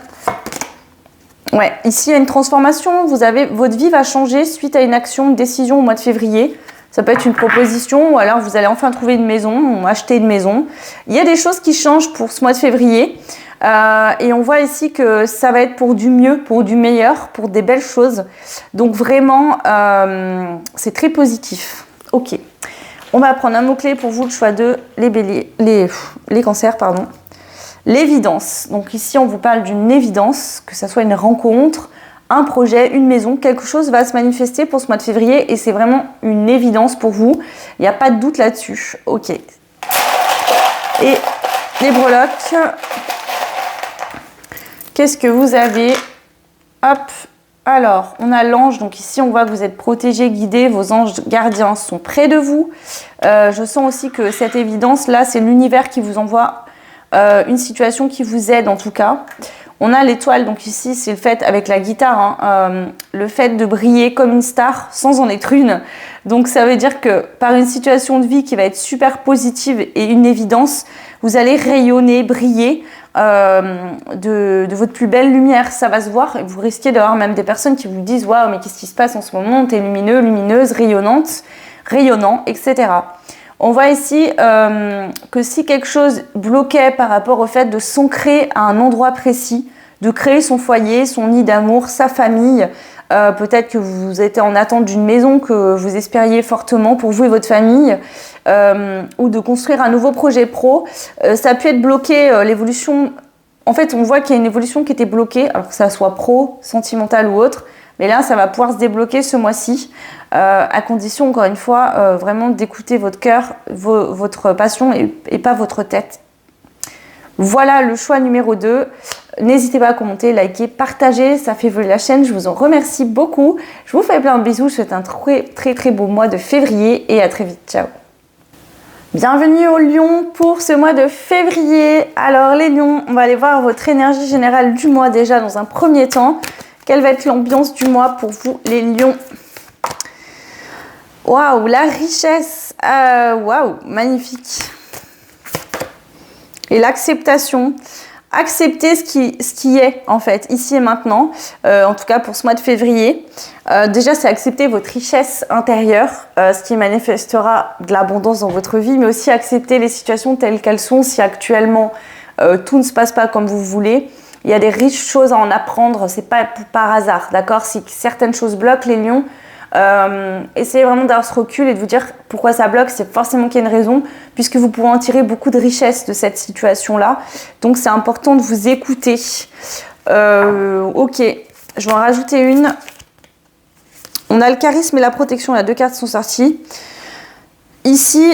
Ouais, ici il y a une transformation, votre vie va changer suite à une action, une décision au mois de février. Ça peut être une proposition ou alors vous allez enfin trouver une maison ou acheter une maison. Il y a des choses qui changent pour ce mois de février et on voit ici que ça va être pour du mieux, pour du meilleur, pour des belles choses. Donc vraiment, c'est très positif. Ok, on va prendre un mot-clé pour vous, le choix de les béliers, les cancers, pardon. L'évidence. Donc ici, on vous parle d'une évidence, que ce soit une rencontre, un projet, une maison, quelque chose va se manifester pour ce mois de février et c'est vraiment une évidence pour vous. Il n'y a pas de doute là-dessus. Ok. Et les breloques. Qu'est-ce que vous avez? Hop. Alors, on a l'ange. Donc ici, on voit que vous êtes protégé, guidé. Vos anges gardiens sont près de vous. Je sens aussi que cette évidence-là, c'est l'univers qui vous envoie une situation qui vous aide en tout cas. On a l'étoile, donc ici c'est le fait avec la guitare, le fait de briller comme une star sans en être une. Donc ça veut dire que par une situation de vie qui va être super positive et une évidence, vous allez rayonner, briller de votre plus belle lumière. Ça va se voir et vous risquez d'avoir même des personnes qui vous disent « Waouh, mais qu'est-ce qui se passe en ce moment? T'es lumineux, lumineuse, rayonnante, rayonnant, etc. » On voit ici que si quelque chose bloquait par rapport au fait de s'ancrer à un endroit précis, de créer son foyer, son nid d'amour, sa famille, peut-être que vous étiez en attente d'une maison que vous espériez fortement pour vous et votre famille, ou de construire un nouveau projet pro, ça a pu être bloqué, l'évolution. En fait, on voit qu'il y a une évolution qui était bloquée, alors que ça soit pro, sentimental ou autre, mais là, ça va pouvoir se débloquer ce mois-ci, à condition, encore une fois, vraiment d'écouter votre cœur, votre passion et pas votre tête. Voilà le choix numéro 2. N'hésitez pas à commenter, liker, partager, ça fait évoluer la chaîne. Je vous en remercie beaucoup. Je vous fais plein de bisous. Je vous souhaite un très beau mois de février et à très vite. Ciao. Bienvenue aux lions pour ce mois de février. Alors les lions, on va aller voir votre énergie générale du mois déjà dans un premier temps. Quelle va être l'ambiance du mois pour vous les lions? Waouh, la richesse. Waouh, magnifique. Et l'acceptation. Accepter ce qui est en fait, ici et maintenant, en tout cas pour ce mois de février. Déjà, c'est accepter votre richesse intérieure, ce qui manifestera de l'abondance dans votre vie, mais aussi accepter les situations telles qu'elles sont si actuellement tout ne se passe pas comme vous voulez. Il y a des riches choses à en apprendre, c'est pas par hasard, d'accord? Si certaines choses bloquent les lions, essayez vraiment d'avoir ce recul et de vous dire pourquoi ça bloque, c'est forcément qu'il y a une raison, puisque vous pourrez en tirer beaucoup de richesse de cette situation-là. Donc c'est important de vous écouter. Ok, je vais en rajouter une. On a le charisme et la protection, les deux cartes sont sorties. Ici,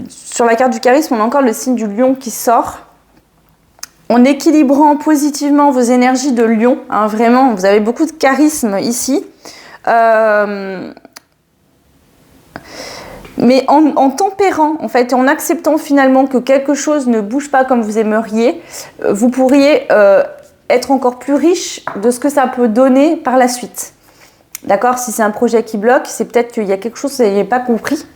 sur la carte du charisme, on a encore le signe du lion qui sort. En équilibrant positivement vos énergies de lion, hein, vraiment, vous avez beaucoup de charisme ici. Mais en tempérant, en fait, en acceptant finalement que quelque chose ne bouge pas comme vous aimeriez, vous pourriez être encore plus riche de ce que ça peut donner par la suite. D'accord? Si c'est un projet qui bloque, c'est peut-être qu'il y a quelque chose que vous n'avez pas compris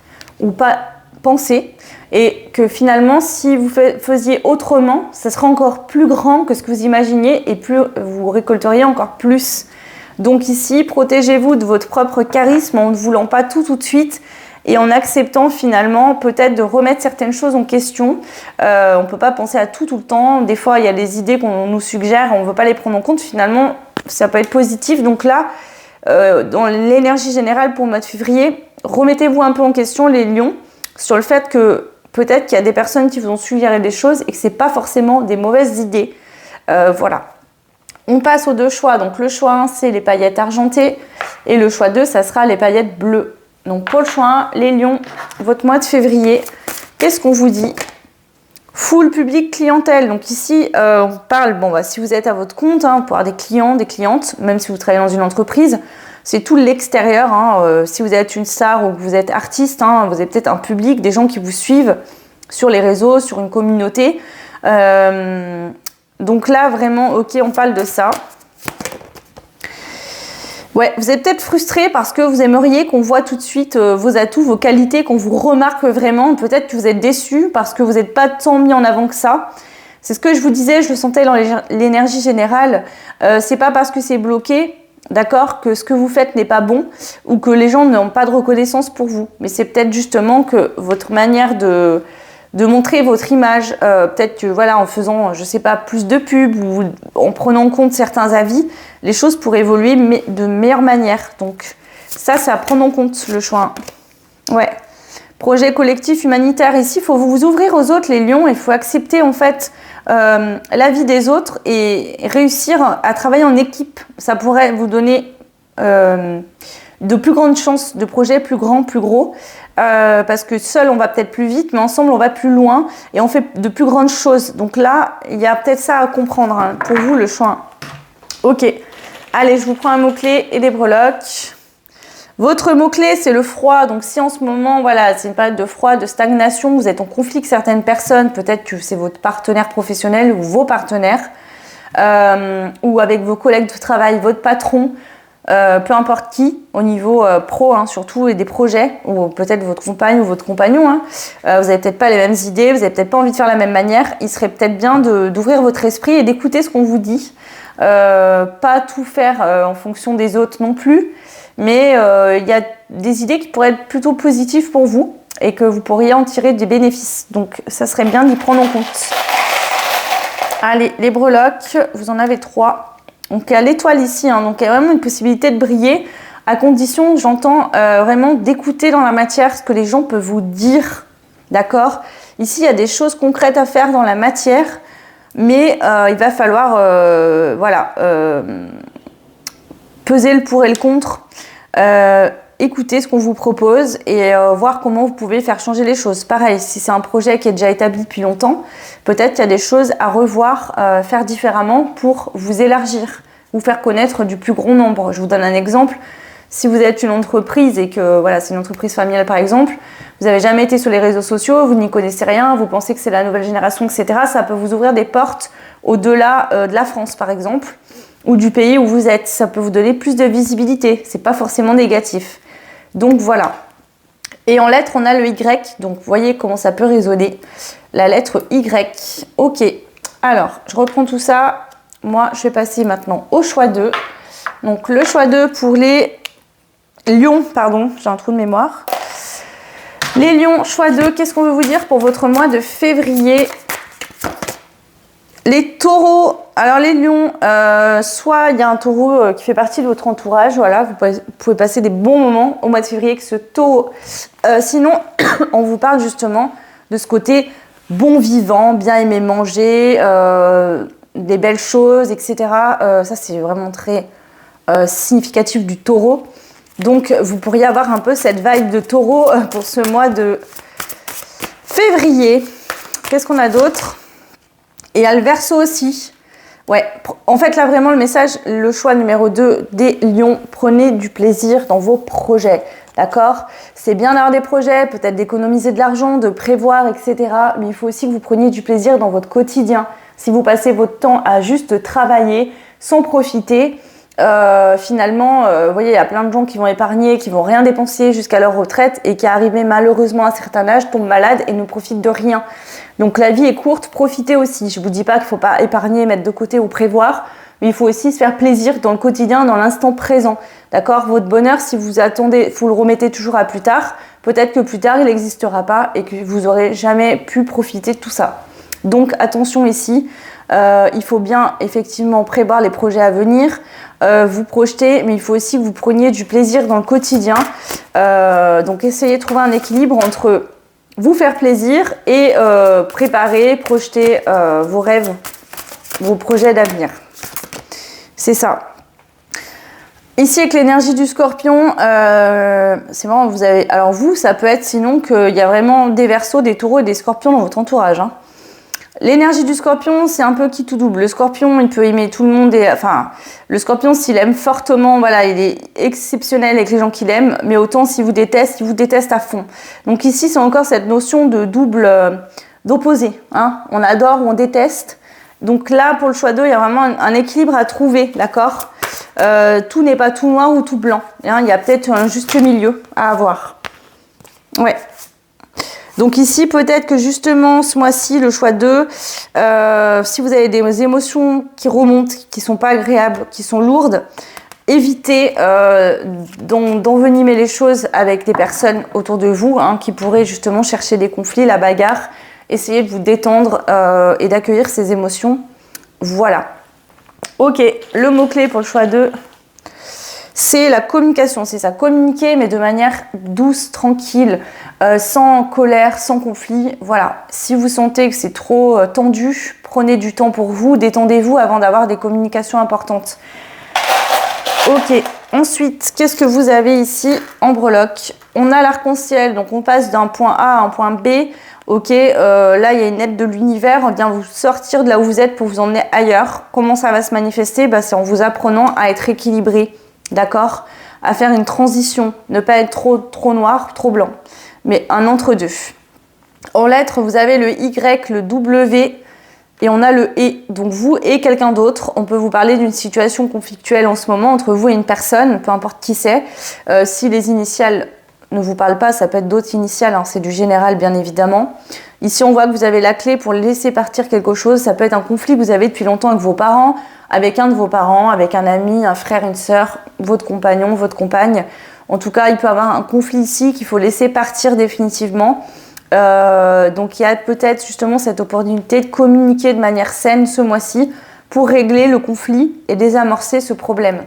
ou pas pensé. Et que finalement, si vous faisiez autrement, ça serait encore plus grand que ce que vous imaginiez et plus vous récolteriez encore plus. Donc ici, protégez-vous de votre propre charisme en ne voulant pas tout de suite et en acceptant finalement peut-être de remettre certaines choses en question. On ne peut pas penser à tout le temps. Des fois, il y a des idées qu'on nous suggère, on ne veut pas les prendre en compte. Finalement, ça peut être positif. Donc là, dans l'énergie générale pour le mois de février, remettez-vous un peu en question les lions sur le fait que peut-être qu'il y a des personnes qui vous ont suggéré des choses et que c'est pas forcément des mauvaises idées. Voilà. On passe aux 2 choix. Donc le choix 1, c'est les paillettes argentées et le choix 2, ça sera les paillettes bleues. Donc pour le choix 1, les lions, votre mois de février, qu'est-ce qu'on vous dit? Full public clientèle. Donc ici, on parle, si vous êtes à votre compte, pour avoir des clients, des clientes, même si vous travaillez dans une entreprise, c'est tout l'extérieur. Si vous êtes une star ou que vous êtes artiste, vous avez peut-être un public, des gens qui vous suivent sur les réseaux, sur une communauté. Donc là, vraiment, ok, on parle de ça. Ouais, vous êtes peut-être frustré parce que vous aimeriez qu'on voit tout de suite vos atouts, vos qualités, qu'on vous remarque vraiment. Peut-être que vous êtes déçu parce que vous n'êtes pas tant mis en avant que ça. C'est ce que je vous disais, je le sentais dans l'énergie générale. C'est pas parce que c'est bloqué, d'accord, que ce que vous faites n'est pas bon ou que les gens n'ont pas de reconnaissance pour vous. Mais c'est peut-être justement que votre manière de montrer votre image, peut-être que voilà, en faisant, je sais pas, plus de pubs ou en prenant en compte certains avis, les choses pourraient évoluer mais de meilleure manière. Donc ça, c'est à prendre en compte, le choix 1. Ouais. Projet collectif humanitaire. Ici, il faut vous ouvrir aux autres, les lions. Il faut accepter en fait l'avis des autres et réussir à travailler en équipe. Ça pourrait vous donner de plus grandes chances de projets plus grands, plus gros. Parce que seul on va peut-être plus vite, mais ensemble on va plus loin et on fait de plus grandes choses. Donc là, il y a peut-être ça à comprendre pour vous, le choix 1. Ok, allez, je vous prends un mot-clé et des breloques. Votre mot-clé, c'est le froid. Donc si en ce moment, voilà, c'est une période de froid, de stagnation, vous êtes en conflit avec certaines personnes, peut-être que c'est votre partenaire professionnel ou vos partenaires, ou avec vos collègues de travail, votre patron, peu importe qui, au niveau pro surtout, et des projets, ou peut-être votre compagne ou votre compagnon. Vous n'avez peut-être pas les mêmes idées, vous n'avez peut-être pas envie de faire la même manière. Il serait peut-être bien d'ouvrir votre esprit et d'écouter ce qu'on vous dit. Pas tout faire en fonction des autres non plus, mais il y a des idées qui pourraient être plutôt positives pour vous et que vous pourriez en tirer des bénéfices. Donc ça serait bien d'y prendre en compte. Allez, les breloques, vous en avez 3. Donc il y a l'étoile ici, donc il y a vraiment une possibilité de briller, à condition, j'entends vraiment d'écouter dans la matière ce que les gens peuvent vous dire, d'accord? Ici, il y a des choses concrètes à faire dans la matière, mais il va falloir peser le pour et le contre, écouter ce qu'on vous propose et voir comment vous pouvez faire changer les choses. Pareil, si c'est un projet qui est déjà établi depuis longtemps, peut-être qu'il y a des choses à revoir, faire différemment pour vous élargir, vous faire connaître du plus grand nombre. Je vous donne un exemple. Si vous êtes une entreprise et que voilà, c'est une entreprise familiale par exemple, vous n'avez jamais été sur les réseaux sociaux, vous n'y connaissez rien, vous pensez que c'est la nouvelle génération, etc. Ça peut vous ouvrir des portes au-delà de la France par exemple, ou du pays où vous êtes. Ça peut vous donner plus de visibilité. C'est pas forcément négatif. Donc voilà. Et en lettres, on a le Y. Donc vous voyez comment ça peut résonner. La lettre Y. Ok. Alors, je reprends tout ça. Moi, je vais passer maintenant au choix 2. Donc le choix 2 pour les lions. Pardon, j'ai un trou de mémoire. Les lions, choix 2. Qu'est-ce qu'on veut vous dire pour votre mois de février? Les taureaux. Alors les lions, soit il y a un taureau qui fait partie de votre entourage, voilà, vous pouvez passer des bons moments au mois de février avec ce taureau. Sinon, on vous parle justement de ce côté bon vivant, bien aimer manger, des belles choses, etc. Ça, c'est vraiment très significatif du taureau. Donc, vous pourriez avoir un peu cette vibe de taureau pour ce mois de février. Qu'est-ce qu'on a d'autre? Et il y a le Verseau aussi. Ouais, en fait, là, vraiment, le message, le choix numéro 2 des lions, prenez du plaisir dans vos projets, d'accord? C'est bien d'avoir des projets, peut-être d'économiser de l'argent, de prévoir, etc. Mais il faut aussi que vous preniez du plaisir dans votre quotidien. Si vous passez votre temps à juste travailler sans profiter, finalement, vous voyez, il y a plein de gens qui vont épargner, qui vont rien dépenser jusqu'à leur retraite et qui, arrivés malheureusement à un certain âge, tombent malades et ne profitent de rien. Donc la vie est courte, profitez aussi. Je ne vous dis pas qu'il ne faut pas épargner, mettre de côté ou prévoir, mais il faut aussi se faire plaisir dans le quotidien, dans l'instant présent. D'accord? Votre bonheur, si vous attendez, vous le remettez toujours à plus tard, peut-être que plus tard il n'existera pas et que vous n'aurez jamais pu profiter de tout ça. Donc attention ici, il faut bien effectivement prévoir les projets à venir, vous projeter, mais il faut aussi que vous preniez du plaisir dans le quotidien. Donc essayez de trouver un équilibre entre vous faire plaisir et préparer, projeter vos rêves, vos projets d'avenir. C'est ça. Ici, avec l'énergie du Scorpion, c'est marrant, vous avez... Alors vous, ça peut être sinon qu'il y a vraiment des Verseaux, des Taureaux et des Scorpions dans votre entourage. Hein. L'énergie du Scorpion, c'est un peu qui tout double. Le Scorpion, il peut aimer tout le monde. Enfin, le Scorpion, s'il aime fortement, voilà, il est exceptionnel avec les gens qu'il aime. Mais autant s'il vous déteste, il vous déteste à fond. Donc ici, c'est encore cette notion de double, d'opposé. Hein. On adore ou on déteste. Donc là, pour le choix 2, il y a vraiment un équilibre à trouver, d'accord ? Tout n'est pas tout noir ou tout blanc. Hein, il y a peut-être un juste milieu à avoir. Ouais. Donc ici, peut-être que justement, ce mois-ci, le choix 2, si vous avez des émotions qui remontent, qui ne sont pas agréables, qui sont lourdes, évitez d'envenimer les choses avec des personnes autour de vous hein, qui pourraient justement chercher des conflits, la bagarre. Essayez de vous détendre et d'accueillir ces émotions. Voilà. Ok, le mot-clé pour le choix 2, c'est la communication. C'est ça, communiquer, mais de manière douce, tranquille, sans colère, sans conflit. Voilà, si vous sentez que c'est trop tendu, prenez du temps pour vous, détendez-vous avant d'avoir des communications importantes. Ok, ensuite, qu'est-ce que vous avez ici en breloque? On a l'arc-en-ciel, donc on passe d'un point A à un point B. Ok, là il y a une aide de l'univers, on vient vous sortir de là où vous êtes pour vous emmener ailleurs. Comment ça va se manifester? C'est en vous apprenant à être équilibré, d'accord? À faire une transition, ne pas être trop noir, trop blanc, mais un entre-deux. En lettres, vous avez le Y, le W et on a le E. Donc vous et quelqu'un d'autre, on peut vous parler d'une situation conflictuelle en ce moment entre vous et une personne, peu importe qui c'est. Si les initiales ne vous parle pas, ça peut être d'autres initiales, hein, c'est du général bien évidemment. Ici on voit que vous avez la clé pour laisser partir quelque chose, ça peut être un conflit que vous avez depuis longtemps avec vos parents, avec un de vos parents, avec un ami, un frère, une sœur, votre compagnon, votre compagne. En tout cas, il peut y avoir un conflit ici qu'il faut laisser partir définitivement. Donc il y a peut-être justement cette opportunité de communiquer de manière saine ce mois-ci pour régler le conflit et désamorcer ce problème.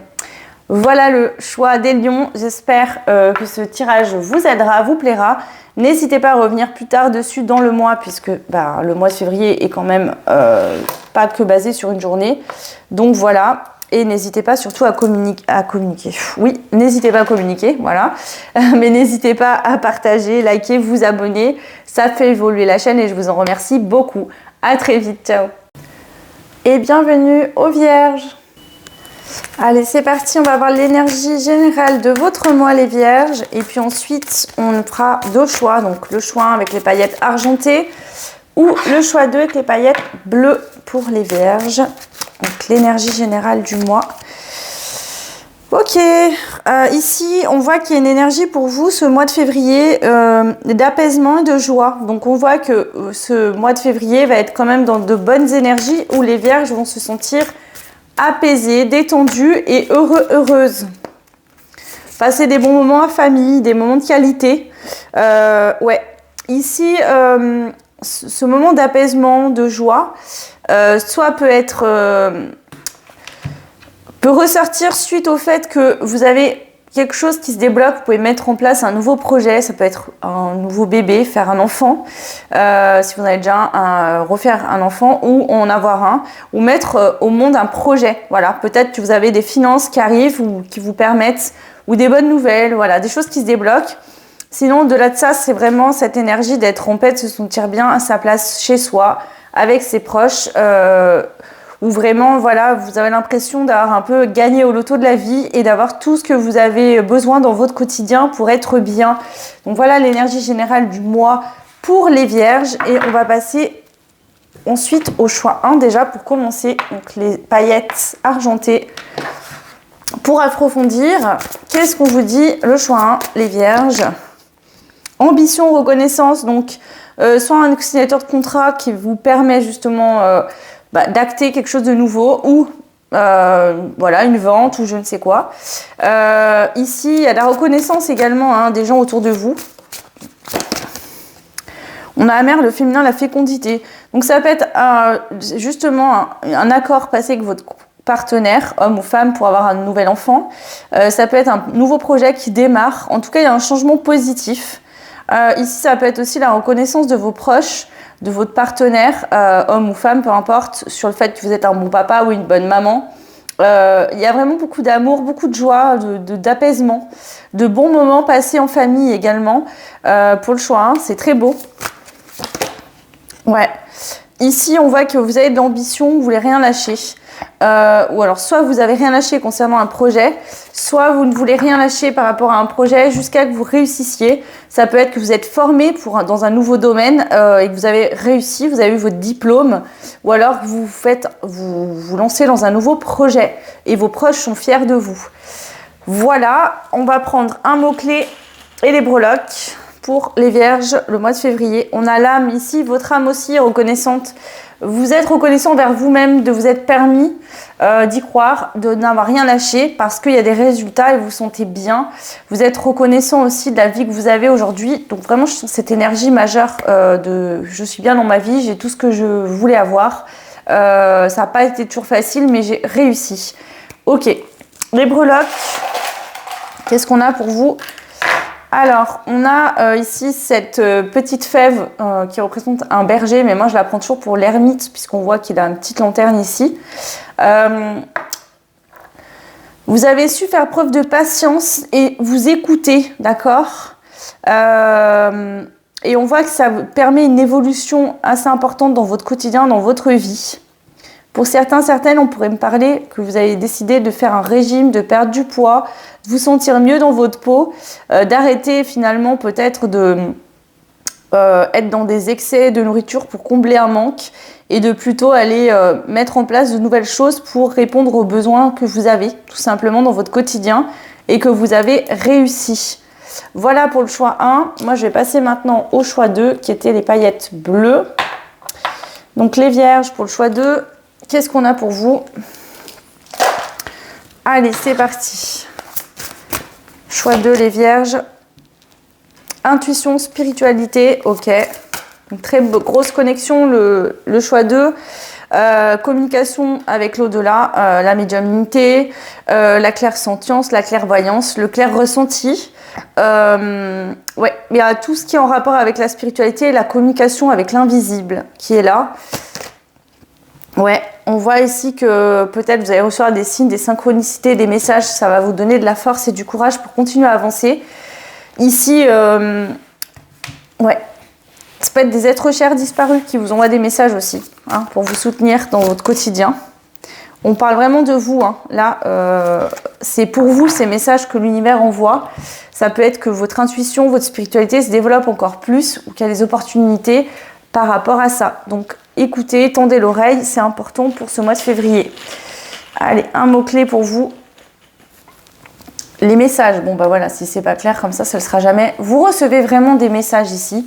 Voilà le choix des lions. J'espère que ce tirage vous aidera, vous plaira. N'hésitez pas à revenir plus tard dessus dans le mois puisque le mois de février est quand même pas que basé sur une journée. Donc voilà. Et n'hésitez pas surtout à communiquer. Oui, n'hésitez pas à communiquer, voilà. Mais n'hésitez pas à partager, liker, vous abonner. Ça fait évoluer la chaîne et je vous en remercie beaucoup. À très vite, ciao. Et bienvenue aux Vierges. Allez, c'est parti, on va voir l'énergie générale de votre mois, les Vierges. Et puis ensuite, on fera deux choix. Donc le choix 1 avec les paillettes argentées ou le choix 2 avec les paillettes bleues pour les Vierges. Donc l'énergie générale du mois. Ok, ici on voit qu'il y a une énergie pour vous ce mois de février d'apaisement et de joie. Donc on voit que ce mois de février va être quand même dans de bonnes énergies où les Vierges vont se sentir apaisées, détendues et heureuses. Passer des bons moments en famille, des moments de qualité. Ouais, ici ce moment d'apaisement, de joie, soit peut ressortir suite au fait que vous avez quelque chose qui se débloque, vous pouvez mettre en place un nouveau projet, ça peut être un nouveau bébé, faire un enfant, si vous avez déjà refaire un enfant ou en avoir un, ou mettre au monde un projet. Voilà, peut-être que vous avez des finances qui arrivent ou qui vous permettent, ou des bonnes nouvelles, voilà, des choses qui se débloquent. Sinon, au-delà de ça, c'est vraiment cette énergie d'être en paix, de se sentir bien à sa place chez soi, avec ses proches, où vraiment, voilà, vous avez l'impression d'avoir un peu gagné au loto de la vie et d'avoir tout ce que vous avez besoin dans votre quotidien pour être bien. Donc voilà l'énergie générale du mois pour les Vierges. Et on va passer ensuite au choix 1 déjà pour commencer. Donc les paillettes argentées. Pour approfondir, qu'est-ce qu'on vous dit? Le choix 1, les Vierges. Ambition, reconnaissance, donc soit un signateur de contrat qui vous permet justement d'acter quelque chose de nouveau ou voilà, une vente ou je ne sais quoi. Ici, il y a la reconnaissance également hein, des gens autour de vous. On a la mère, le féminin, la fécondité. Donc ça peut être justement un accord passé avec votre partenaire, homme ou femme, pour avoir un nouvel enfant. Ça peut être un nouveau projet qui démarre. En tout cas, il y a un changement positif. Ici, ça peut être aussi la reconnaissance de vos proches, de votre partenaire, homme ou femme, peu importe, sur le fait que vous êtes un bon papa ou une bonne maman. Il y a vraiment beaucoup d'amour, beaucoup de joie, d'apaisement, de bons moments passés en famille également. Pour le choix 1, c'est très beau. Ouais. Ici, on voit que vous avez de l'ambition, vous ne voulez rien lâcher. Ou alors, soit vous n'avez rien lâché concernant un projet, soit vous ne voulez rien lâcher par rapport à un projet jusqu'à que vous réussissiez. Ça peut être que vous êtes formé dans un nouveau domaine et que vous avez réussi, vous avez eu votre diplôme, ou alors que vous lancez dans un nouveau projet et vos proches sont fiers de vous. Voilà, on va prendre un mot-clé et les breloques. Pour les vierges, le mois de février, on a l'âme ici, votre âme aussi est reconnaissante. Vous êtes reconnaissant vers vous-même de vous être permis d'y croire, de n'avoir rien lâché parce qu'il y a des résultats et vous vous sentez bien. Vous êtes reconnaissant aussi de la vie que vous avez aujourd'hui. Donc vraiment, je sens cette énergie majeure de je suis bien dans ma vie, j'ai tout ce que je voulais avoir. Ça n'a pas été toujours facile, mais j'ai réussi. Ok, les breloques, qu'est-ce qu'on a pour vous ? Alors, on a ici cette petite fève qui représente un berger, mais moi je la prends toujours pour l'ermite, puisqu'on voit qu'il a une petite lanterne ici. Vous avez su faire preuve de patience et vous écouter, d'accord ? Et on voit que ça permet une évolution assez importante dans votre quotidien, dans votre vie. Pour certaines, on pourrait me parler que vous avez décidé de faire un régime, de perdre du poids, de vous sentir mieux dans votre peau, d'arrêter finalement peut-être de être dans des excès de nourriture pour combler un manque et de plutôt aller mettre en place de nouvelles choses pour répondre aux besoins que vous avez tout simplement dans votre quotidien et que vous avez réussi. Voilà pour le choix 1. Moi, je vais passer maintenant au choix 2 qui était les paillettes bleues. Donc les vierges pour le choix 2. Qu'est-ce qu'on a pour vous? Allez, c'est parti. Choix 2, les vierges. Intuition, spiritualité, ok. Une très grosse connexion, le choix 2. Communication avec l'au-delà, la médiumnité, la clairsentience, la clairvoyance, le clair ressenti. Ouais, il y a tout ce qui est en rapport avec la spiritualité et la communication avec l'invisible qui est là. Ouais, on voit ici que peut-être vous allez recevoir des signes, des synchronicités, des messages. Ça va vous donner de la force et du courage pour continuer à avancer. Ici, ouais, ça peut être des êtres chers disparus qui vous envoient des messages aussi, hein, pour vous soutenir dans votre quotidien. On parle vraiment de vous, hein. Là, c'est pour vous ces messages que l'univers envoie. Ça peut être que votre intuition, votre spiritualité se développe encore plus ou qu'il y a des opportunités par rapport à ça. Donc, écoutez, tendez l'oreille, c'est important pour ce mois de février. Allez, un mot-clé pour vous. Les messages. Bon, bah voilà, si c'est pas clair comme ça ne le sera jamais. Vous recevez vraiment des messages ici.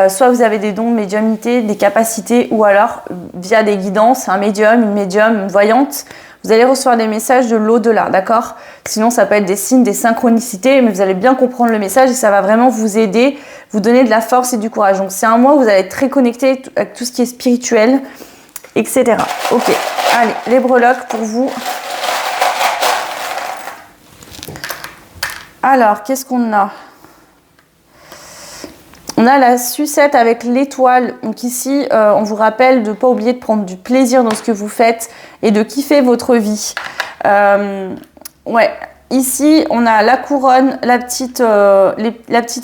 Soit vous avez des dons de médiumnité, des capacités, ou alors via des guidances, un médium, une voyante, vous allez recevoir des messages de l'au-delà, d'accord? Sinon, ça peut être des signes, des synchronicités, mais vous allez bien comprendre le message et ça va vraiment vous aider, vous donner de la force et du courage. Donc, c'est un mois où vous allez être très connecté avec tout ce qui est spirituel, etc. Ok, allez, les breloques pour vous. Alors, qu'est-ce qu'on a? On a la sucette avec l'étoile. Donc ici, on vous rappelle de ne pas oublier de prendre du plaisir dans ce que vous faites et de kiffer votre vie. Ouais, ici, on a la couronne, la petite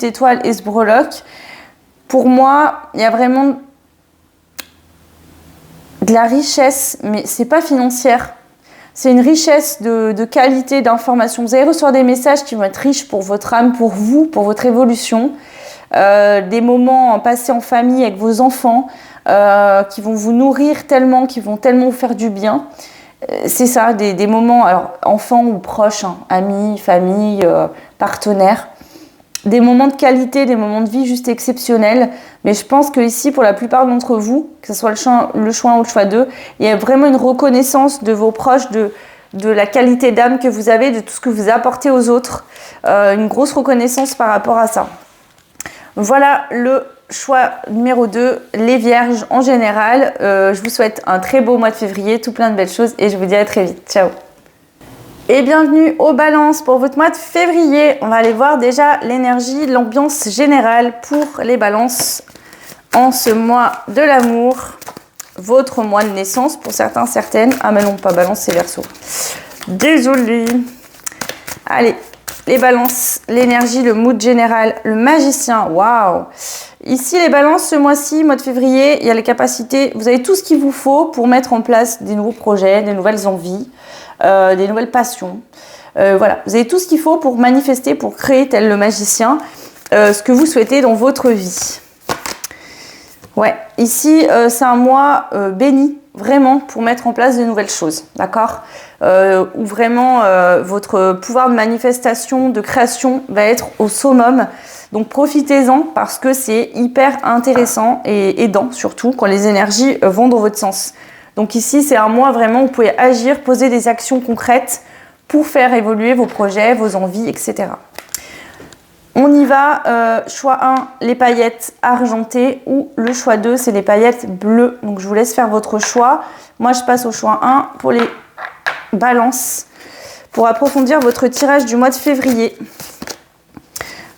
étoile et ce breloque. Pour moi, il y a vraiment de la richesse, mais c'est pas financière. C'est une richesse de qualité, d'information. Vous allez recevoir des messages qui vont être riches pour votre âme, pour vous, pour votre évolution. Des moments passés en famille avec vos enfants qui vont vous nourrir tellement, qui vont tellement vous faire du bien. C'est ça, des moments, alors enfants ou proches, hein, amis, famille, partenaires. Des moments de qualité, des moments de vie juste exceptionnels. Mais je pense que ici, pour la plupart d'entre vous, que ce soit le choix 1 ou le choix 2, il y a vraiment une reconnaissance de vos proches, de la qualité d'âme que vous avez, de tout ce que vous apportez aux autres. Une grosse reconnaissance par rapport à ça. Voilà le choix numéro 2, les vierges en général. Je vous souhaite un très beau mois de février, tout plein de belles choses et je vous dis à très vite. Ciao. Et bienvenue aux balances pour votre mois de février. On va aller voir déjà l'énergie, l'ambiance générale pour les balances en ce mois de l'amour. Votre mois de naissance pour certains, certaines. Ah mais non, pas balance, c'est Verseau. Désolée. Allez, les balances, l'énergie, le mood général, le magicien. Waouh! Ici, les balances, ce mois-ci, mois de février, il y a les capacités. Vous avez tout ce qu'il vous faut pour mettre en place des nouveaux projets, des nouvelles envies, des nouvelles passions. Voilà, vous avez tout ce qu'il faut pour manifester, pour créer, tel le magicien, ce que vous souhaitez dans votre vie. Ouais, ici, c'est un mois béni, vraiment, pour mettre en place de nouvelles choses, d'accord? Où vraiment, votre pouvoir de manifestation, de création va être au summum. Donc, profitez-en parce que c'est hyper intéressant et aidant, surtout, quand les énergies vont dans votre sens. Donc ici, c'est un mois vraiment où vous pouvez agir, poser des actions concrètes pour faire évoluer vos projets, vos envies, etc. On y va, choix 1, les paillettes argentées ou le choix 2, c'est les paillettes bleues. Donc je vous laisse faire votre choix. Moi, je passe au choix 1 pour les balances. Pour approfondir votre tirage du mois de février,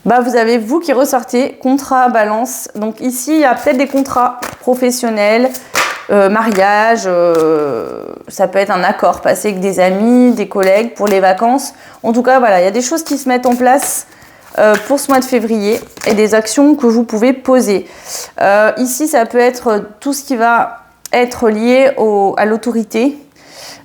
bah, vous avez vous qui ressortez, contrat, balance. Donc ici, il y a peut-être des contrats professionnels, mariage, ça peut être un accord passé avec des amis, des collègues pour les vacances. En tout cas, voilà, il y a des choses qui se mettent en place pour ce mois de février et des actions que vous pouvez poser. Ici, ça peut être tout ce qui va être lié à l'autorité.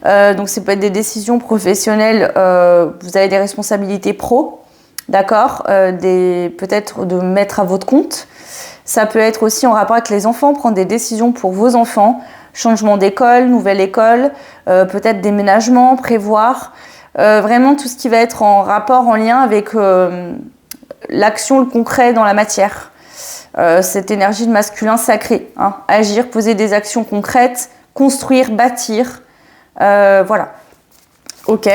Donc, ça peut être des décisions professionnelles. Vous avez des responsabilités pro, d'accord, peut-être de mettre à votre compte. Ça peut être aussi en rapport avec les enfants, prendre des décisions pour vos enfants, changement d'école, nouvelle école, peut-être déménagement, prévoir. Vraiment tout ce qui va être en rapport, en lien avec l'action, le concret dans la matière. Cette énergie de masculin sacré. Hein. Agir, poser des actions concrètes, construire, bâtir. Voilà. Ok.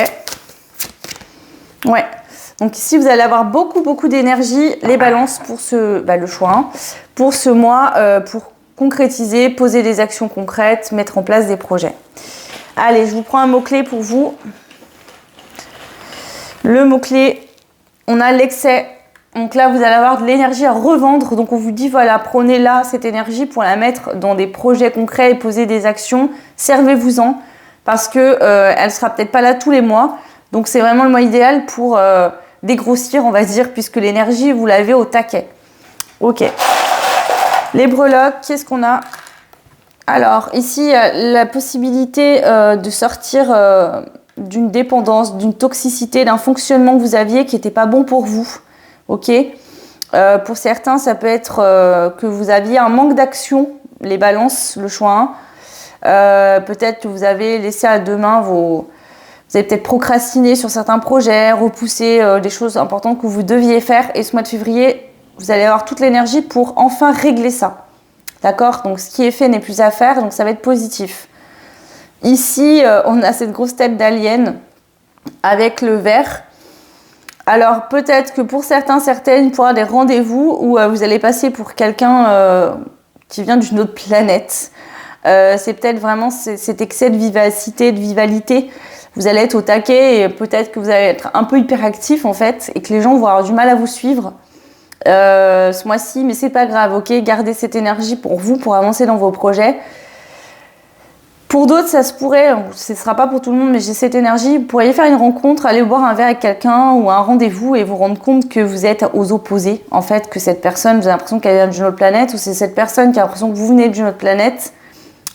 Ouais. Donc ici, vous allez avoir beaucoup d'énergie, les balances pour le choix 1, pour ce mois, pour concrétiser, poser des actions concrètes, mettre en place des projets. Allez, je vous prends un mot-clé pour vous. Le mot-clé, on a l'excès. Donc là, vous allez avoir de l'énergie à revendre. Donc on vous dit, voilà, prenez là cette énergie pour la mettre dans des projets concrets et poser des actions. Servez-vous-en parce que elle sera peut-être pas là tous les mois. Donc c'est vraiment le mois idéal pour dégrossir, on va dire, puisque l'énergie, vous l'avez au taquet. Ok. Les breloques, qu'est-ce qu'on a? Alors, ici, la possibilité de sortir d'une dépendance, d'une toxicité, d'un fonctionnement que vous aviez qui n'était pas bon pour vous. Ok. Pour certains, ça peut être que vous aviez un manque d'action, les balances, le choix 1. Peut-être que vous avez laissé à demain Vous avez peut-être procrastiné sur certains projets, repoussé des choses importantes que vous deviez faire. Et ce mois de février, vous allez avoir toute l'énergie pour enfin régler ça. D'accord? Donc, ce qui est fait n'est plus à faire, donc ça va être positif. Ici, on a cette grosse tête d'alien avec le vert. Alors, peut-être que pour certains, certaines, il pourra des rendez-vous où vous allez passer pour quelqu'un qui vient d'une autre planète. C'est peut-être vraiment cet excès de vivacité, de vivalité. Vous allez être au taquet et peut-être que vous allez être un peu hyperactif en fait et que les gens vont avoir du mal à vous suivre ce mois-ci, mais c'est pas grave, ok? Gardez cette énergie pour vous, pour avancer dans vos projets. Pour d'autres, ça se pourrait, ce ne sera pas pour tout le monde, mais j'ai cette énergie, vous pourriez faire une rencontre, aller boire un verre avec quelqu'un ou un rendez-vous et vous rendre compte que vous êtes aux opposés, en fait, que cette personne, vous avez l'impression qu'elle vient d'une autre planète ou c'est cette personne qui a l'impression que vous venez d'une autre planète.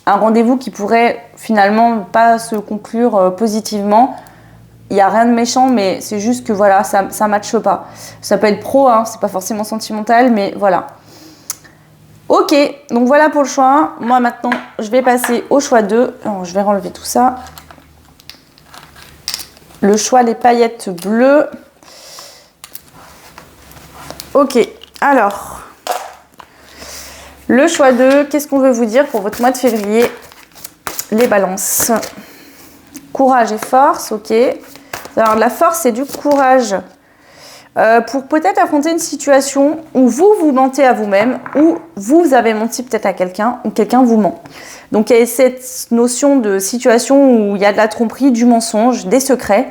Un rendez-vous qui pourrait finalement pas se conclure positivement. Il n'y a rien de méchant, mais c'est juste que voilà, ça ne matche pas. Ça peut être pro, hein, c'est pas forcément sentimental, mais voilà. Ok, donc voilà pour le choix 1. Moi maintenant, je vais passer au choix 2. Alors, je vais enlever tout ça. Le choix des paillettes bleues. Ok, alors... Le choix 2, qu'est-ce qu'on veut vous dire pour votre mois de février? Les balances. Courage et force, ok. Alors la force, c'est du courage. pour peut-être affronter une situation où vous vous mentez à vous-même, ou vous avez menti peut-être à quelqu'un, ou quelqu'un vous ment. Donc il y a cette notion de situation où il y a de la tromperie, du mensonge, des secrets.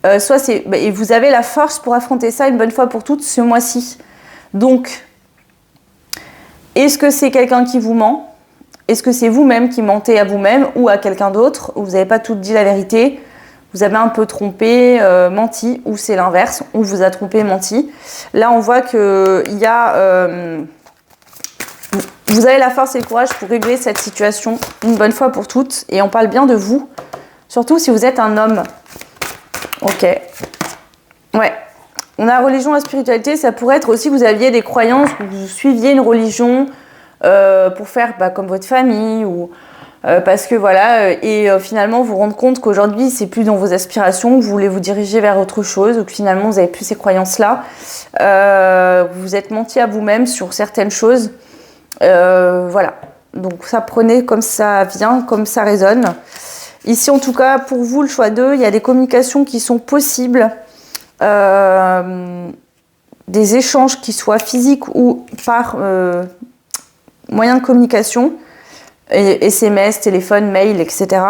Et vous avez la force pour affronter ça une bonne fois pour toutes ce mois-ci. Donc, est-ce que c'est quelqu'un qui vous ment? Est-ce que c'est vous-même qui mentez à vous-même ou à quelqu'un d'autre, où vous n'avez pas tout dit la vérité? Vous avez un peu trompé, menti, ou c'est l'inverse, on vous a trompé, menti. Là, on voit que il y a, vous avez la force et le courage pour régler cette situation une bonne fois pour toutes. Et on parle bien de vous, surtout si vous êtes un homme. Ok. Ouais. On a religion et spiritualité, ça pourrait être aussi que vous aviez des croyances, que vous suiviez une religion pour faire comme votre famille ou... parce que voilà, finalement vous rendre compte qu'aujourd'hui c'est plus dans vos aspirations, vous voulez vous diriger vers autre chose, ou que finalement vous n'avez plus ces croyances-là, vous êtes menti à vous-même sur certaines choses, voilà. Donc ça, prenez comme ça vient, comme ça résonne. Ici en tout cas pour vous le choix 2, il y a des communications qui sont possibles, des échanges qui soient physiques ou par moyen de communication, SMS, téléphone, mail, etc.,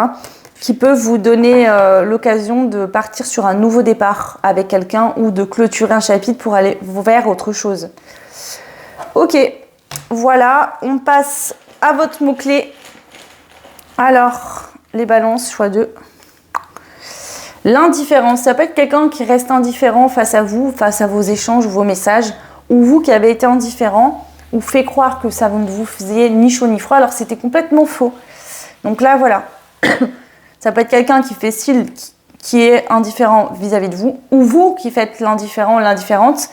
qui peuvent vous donner l'occasion de partir sur un nouveau départ avec quelqu'un ou de clôturer un chapitre pour aller vers autre chose. Ok, voilà, on passe à votre mot-clé. Alors, les balances, choix 2. L'indifférence, ça peut être quelqu'un qui reste indifférent face à vous, face à vos échanges ou vos messages, ou vous qui avez été indifférent, ou fait croire que ça ne vous faisait ni chaud ni froid, alors c'était complètement faux. Donc là, voilà. Ça peut être quelqu'un qui fait style, qui est indifférent vis-à-vis de vous, ou vous qui faites l'indifférent ou l'indifférente,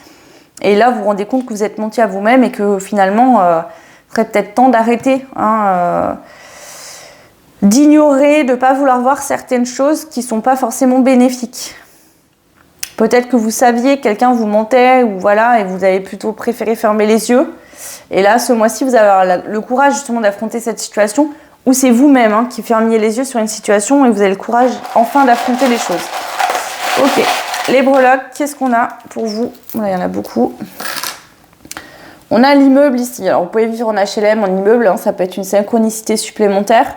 et là, vous vous rendez compte que vous êtes menti à vous-même et que finalement, il serait peut-être temps d'arrêter, d'ignorer, de ne pas vouloir voir certaines choses qui ne sont pas forcément bénéfiques. Peut-être que vous saviez que quelqu'un vous mentait, ou voilà, et vous avez plutôt préféré fermer les yeux. Et là, ce mois-ci, vous avez le courage justement d'affronter cette situation, où c'est vous-même qui fermiez les yeux sur une situation et vous avez le courage enfin d'affronter les choses. Ok, les breloques, qu'est-ce qu'on a pour vous? Là, il y en a beaucoup. On a l'immeuble ici. Alors, vous pouvez vivre en HLM, en immeuble, ça peut être une synchronicité supplémentaire.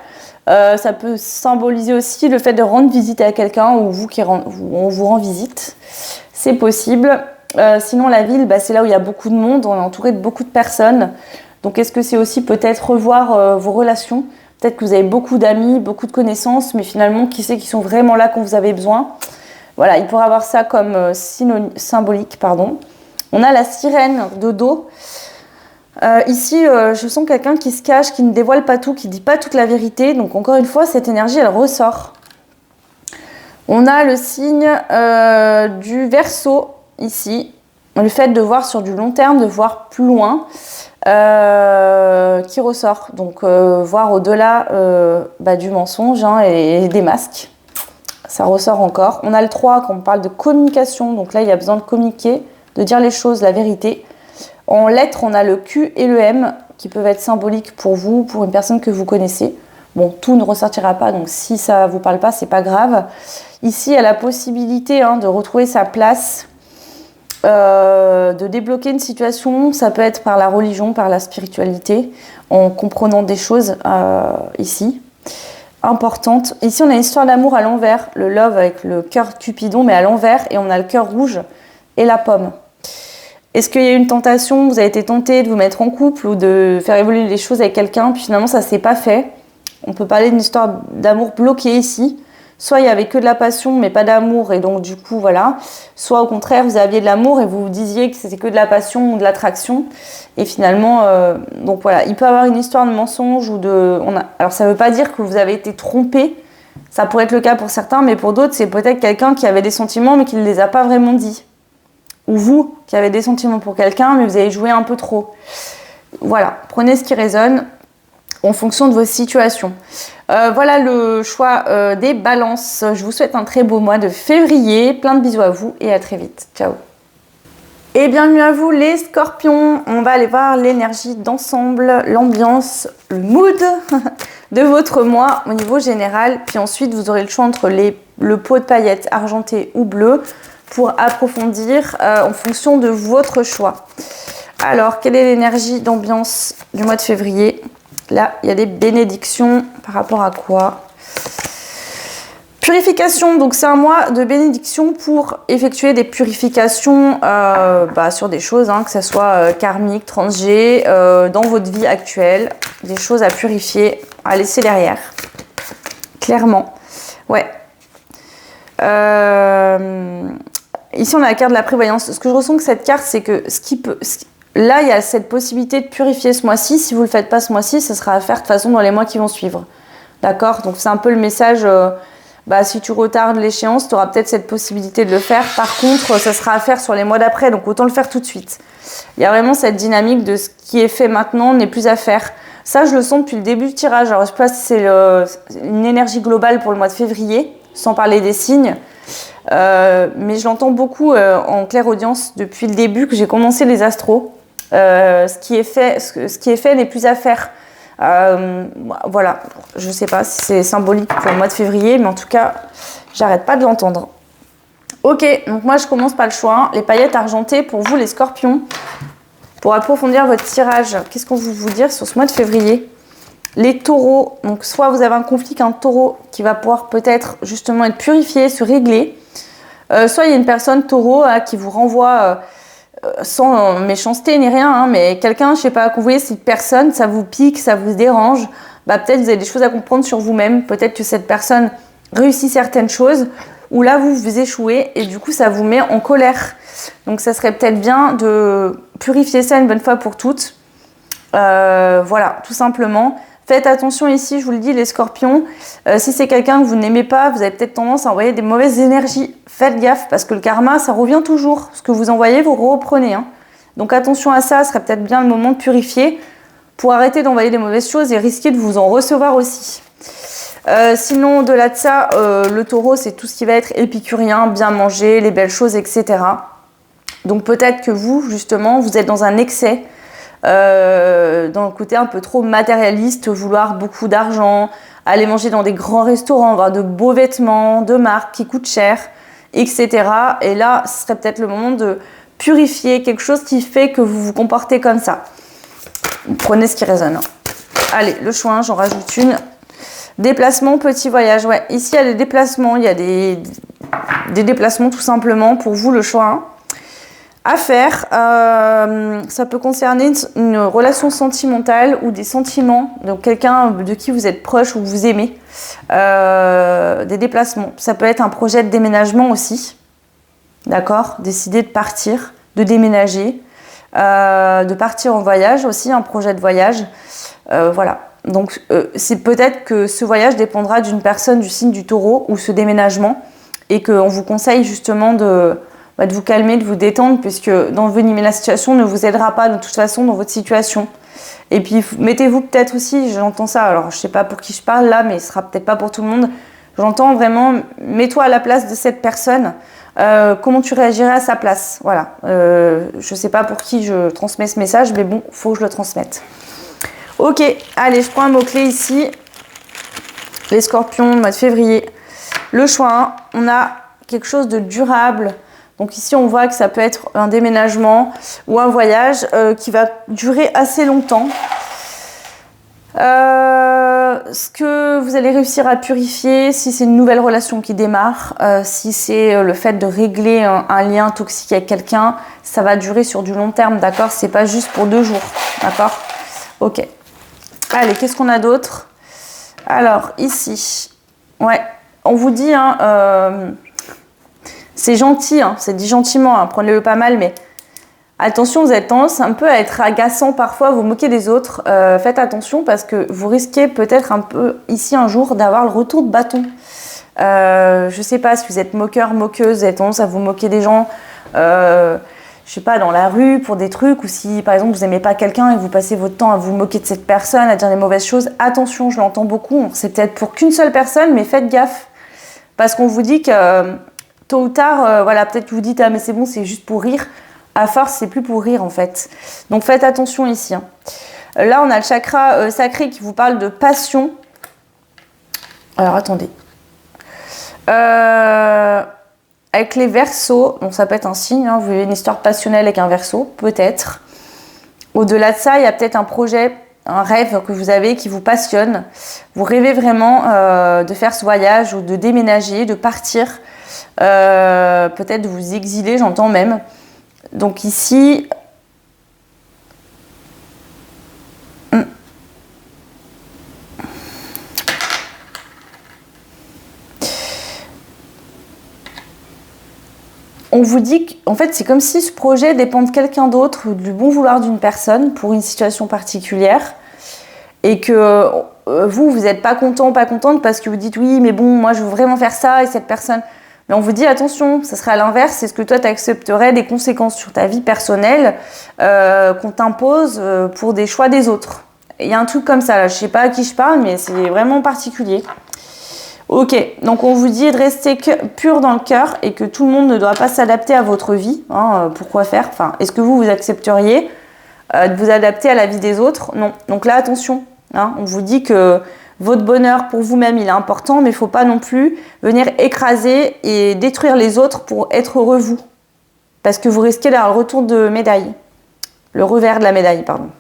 Ça peut symboliser aussi le fait de rendre visite à quelqu'un ou on vous rend visite. C'est possible. Sinon, la ville, c'est là où il y a beaucoup de monde, on est entouré de beaucoup de personnes. Donc, est-ce que c'est aussi peut-être revoir vos relations? Peut-être que vous avez beaucoup d'amis, beaucoup de connaissances, mais finalement, qui sait qui sont vraiment là quand vous avez besoin? Voilà, il pourrait avoir ça comme symbolique, pardon. On a la sirène de dos. Ici, je sens quelqu'un qui se cache, qui ne dévoile pas tout, qui ne dit pas toute la vérité. Donc, encore une fois, cette énergie, elle ressort. On a le signe du Verseau, ici. Le fait de voir sur du long terme, de voir plus loin, qui ressort. Donc, voir au-delà du mensonge et des masques. Ça ressort encore. On a le 3 quand on parle de communication. Donc là, il y a besoin de communiquer, de dire les choses, la vérité. En lettres, on a le Q et le M qui peuvent être symboliques pour vous, pour une personne que vous connaissez. Bon, tout ne ressortira pas, donc si ça ne vous parle pas, c'est pas grave. Ici, il y a la possibilité de retrouver sa place, de débloquer une situation. Ça peut être par la religion, par la spiritualité, en comprenant des choses ici, importantes. Ici, on a une histoire d'amour à l'envers, le love avec le cœur Cupidon, mais à l'envers, et on a le cœur rouge et la pomme. Est-ce qu'il y a eu une tentation, vous avez été tenté de vous mettre en couple ou de faire évoluer les choses avec quelqu'un, puis finalement ça ne s'est pas fait? On peut parler d'une histoire d'amour bloquée ici. Soit il n'y avait que de la passion mais pas d'amour et donc du coup voilà. Soit au contraire vous aviez de l'amour et vous vous disiez que c'était que de la passion ou de l'attraction. Et finalement, donc voilà, il peut y avoir une histoire de mensonge ou de... Alors ça ne veut pas dire que vous avez été trompé. Ça pourrait être le cas pour certains, mais pour d'autres c'est peut-être quelqu'un qui avait des sentiments mais qui ne les a pas vraiment dit. Ou vous, qui avez des sentiments pour quelqu'un, mais vous avez joué un peu trop. Voilà, prenez ce qui résonne en fonction de vos situations. Voilà le choix des balances. Je vous souhaite un très beau mois de février. Plein de bisous à vous et à très vite. Ciao. Et bienvenue à vous les scorpions. On va aller voir l'énergie d'ensemble, l'ambiance, le mood de votre mois au niveau général. Puis ensuite, vous aurez le choix entre le pot de paillettes argenté ou bleu pour approfondir en fonction de votre choix. Alors, quelle est l'énergie d'ambiance du mois de février? Là, il y a des bénédictions par rapport à quoi? Purification, donc c'est un mois de bénédiction pour effectuer des purifications sur des choses, que ce soit karmique, transg, dans votre vie actuelle, des choses à purifier, à laisser derrière, clairement. Ouais. Ici, on a la carte de la prévoyance. Ce que je ressens que cette carte, c'est que là, il y a cette possibilité de purifier ce mois-ci. Si vous ne le faites pas ce mois-ci, ce sera à faire de toute façon dans les mois qui vont suivre. D'accord? Donc, c'est un peu le message... si tu retardes l'échéance, tu auras peut-être cette possibilité de le faire. Par contre, ça sera à faire sur les mois d'après, donc autant le faire tout de suite. Il y a vraiment cette dynamique de ce qui est fait maintenant n'est plus à faire. Ça, je le sens depuis le début du tirage. Alors, je ne sais pas si c'est une énergie globale pour le mois de février, sans parler des signes. Mais je l'entends beaucoup en clairaudience depuis le début que j'ai commencé les astros. Ce qui est fait n'est plus à faire. Voilà, je sais pas si c'est symbolique pour le mois de février, mais en tout cas, j'arrête pas de l'entendre. Ok, donc moi je commence par le choix. Les paillettes argentées pour vous les scorpions. Pour approfondir votre tirage, qu'est-ce qu'on veut vous dire sur ce mois de février? Les taureaux, donc soit vous avez un conflit qu'un taureau qui va pouvoir peut-être justement être purifié, se régler. Soit il y a une personne taureau qui vous renvoie... sans méchanceté ni rien, mais quelqu'un, je sais pas, que vous voyez cette personne, ça vous pique, ça vous dérange, peut-être vous avez des choses à comprendre sur vous-même, peut-être que cette personne réussit certaines choses, ou là vous échouez, et du coup ça vous met en colère. Donc ça serait peut-être bien de purifier ça une bonne fois pour toutes. Voilà, tout simplement. Faites attention ici, je vous le dis, les scorpions. Si c'est quelqu'un que vous n'aimez pas, vous avez peut-être tendance à envoyer des mauvaises énergies. Faites gaffe, parce que le karma, ça revient toujours. Ce que vous envoyez, vous reprenez. Donc attention à ça, ce serait peut-être bien le moment de purifier pour arrêter d'envoyer des mauvaises choses et risquer de vous en recevoir aussi. Sinon, au-delà de ça, le taureau, c'est tout ce qui va être épicurien, bien manger, les belles choses, etc. Donc peut-être que vous, justement, vous êtes dans un excès. Dans le côté un peu trop matérialiste, vouloir beaucoup d'argent, aller manger dans des grands restaurants, avoir de beaux vêtements, de marques qui coûtent cher, etc. Et là, ce serait peut-être le moment de purifier quelque chose qui fait que vous vous comportez comme ça. Prenez ce qui résonne. Allez, le choix, j'en rajoute une. Déplacement, petit voyage. Ouais, ici, il y a des déplacements. Il y a des déplacements tout simplement pour vous, le choix. À faire, ça peut concerner une relation sentimentale ou des sentiments, donc quelqu'un de qui vous êtes proche ou que vous aimez, des déplacements. Ça peut être un projet de déménagement aussi, d'accord? Décider de partir, de déménager, de partir en voyage aussi, un projet de voyage, voilà. Donc c'est peut-être que ce voyage dépendra d'une personne du signe du taureau ou ce déménagement et qu'on vous conseille justement de vous calmer, de vous détendre, puisque d'envenimer la situation ne vous aidera pas de toute façon dans votre situation. Et puis mettez-vous peut-être aussi, j'entends ça, alors je sais pas pour qui je parle là, mais ce sera peut-être pas pour tout le monde, j'entends vraiment, mets-toi à la place de cette personne, comment tu réagirais à sa place, voilà. Je sais pas pour qui je transmets ce message, mais bon, faut que je le transmette. Ok, allez, je prends un mot-clé ici, les scorpions, mois de février. Le choix, on a quelque chose de durable. Donc ici, on voit que ça peut être un déménagement ou un voyage qui va durer assez longtemps. Ce que vous allez réussir à purifier, si c'est une nouvelle relation qui démarre, si c'est le fait de régler un lien toxique avec quelqu'un, ça va durer sur du long terme, d'accord? C'est pas juste pour 2 jours, d'accord? Ok. Allez, qu'est-ce qu'on a d'autre? Alors, ici, ouais, on vous dit, c'est gentil, c'est dit gentiment, prenez-le pas mal, mais attention, vous avez tendance un peu à être agaçant parfois, vous moquer des autres. Faites attention parce que vous risquez peut-être un peu ici un jour d'avoir le retour de bâton. Je sais pas si vous êtes moqueur, moqueuse, vous avez tendance à vous moquer des gens, je sais pas, dans la rue pour des trucs, ou si par exemple vous n'aimez pas quelqu'un et que vous passez votre temps à vous moquer de cette personne, à dire des mauvaises choses. Attention, je l'entends beaucoup, c'est peut-être pour qu'une seule personne, mais faites gaffe. Parce qu'on vous dit que tôt ou tard, voilà, peut-être que vous dites « Ah mais c'est bon, c'est juste pour rire ». À force, c'est plus pour rire en fait. Donc faites attention ici. Là, on a le chakra sacré qui vous parle de passion. Alors attendez. avec les Verseaux, donc ça peut être un signe, hein, vous vivez une histoire passionnelle avec un Verseau, peut-être. Au-delà de ça, il y a peut-être un projet, un rêve que vous avez qui vous passionne. Vous rêvez vraiment de faire ce voyage ou de déménager, de partir, peut-être de vous exiler, j'entends même. Donc ici... On vous dit qu'en fait, c'est comme si ce projet dépend de quelqu'un d'autre, du bon vouloir d'une personne pour une situation particulière. Et que vous n'êtes pas content, pas contente parce que vous dites oui, mais bon, moi je veux vraiment faire ça et cette personne. Mais on vous dit attention, ça serait à l'inverse, c'est ce que toi tu accepterais des conséquences sur ta vie personnelle qu'on t'impose pour des choix des autres. Il y a un truc comme ça, là. Je sais pas à qui je parle, mais c'est vraiment particulier. Ok, donc on vous dit de rester pur dans le cœur et que tout le monde ne doit pas s'adapter à votre vie. Hein, pourquoi faire? Enfin, est-ce que vous accepteriez de vous adapter à la vie des autres? Non. Donc là, attention. Hein, on vous dit que votre bonheur pour vous-même, il est important, mais il ne faut pas non plus venir écraser et détruire les autres pour être heureux vous. Parce que vous risquez d'avoir le retour de médaille. Le revers de la médaille, pardon.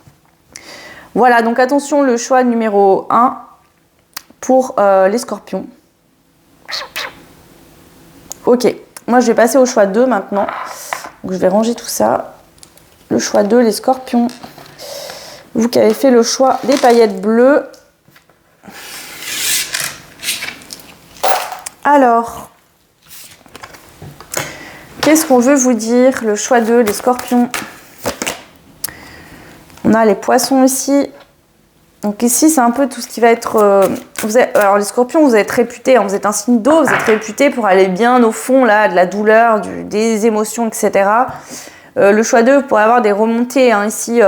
Voilà, donc attention, le choix numéro 1 pour les scorpions. Ok, moi je vais passer au choix 2 maintenant. Donc je vais ranger tout ça. Le choix 2, les scorpions. Vous qui avez fait le choix des paillettes bleues. Alors, qu'est-ce qu'on veut vous dire? Le choix 2, les scorpions. On a les poissons ici. Donc ici, c'est un peu tout ce qui va être... alors les scorpions, vous êtes réputés, hein, vous êtes un signe d'eau, vous êtes réputés pour aller bien au fond là, de la douleur, des émotions, etc. Le choix 2, vous pourrez avoir des remontées hein, ici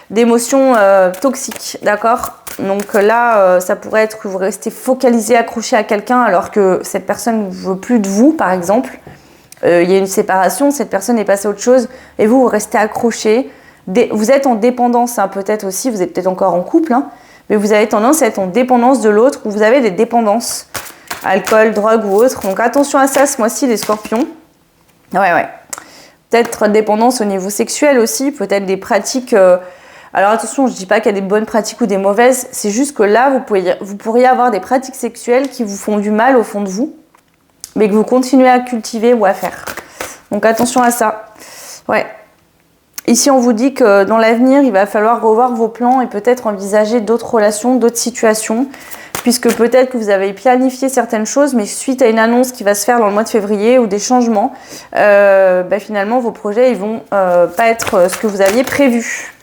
d'émotions toxiques, d'accord? Donc là, ça pourrait être que vous restez focalisé, accroché à quelqu'un alors que cette personne ne veut plus de vous, par exemple. Il y a une séparation, cette personne est passée à autre chose et vous restez accroché. Vous êtes en dépendance, hein, peut-être aussi, vous êtes peut-être encore en couple, hein, mais vous avez tendance à être en dépendance de l'autre ou vous avez des dépendances, alcool, drogue ou autre. Donc attention à ça ce mois-ci, les scorpions. Ouais. Peut-être dépendance au niveau sexuel aussi, peut-être des pratiques. Alors attention, je ne dis pas qu'il y a des bonnes pratiques ou des mauvaises, c'est juste que là, vous pourriez avoir des pratiques sexuelles qui vous font du mal au fond de vous, mais que vous continuez à cultiver ou à faire. Donc attention à ça. Ouais. Ici, on vous dit que dans l'avenir, il va falloir revoir vos plans et peut-être envisager d'autres relations, d'autres situations, puisque peut-être que vous avez planifié certaines choses, mais suite à une annonce qui va se faire dans le mois de février ou des changements, finalement, vos projets ils vont pas être ce que vous aviez prévu.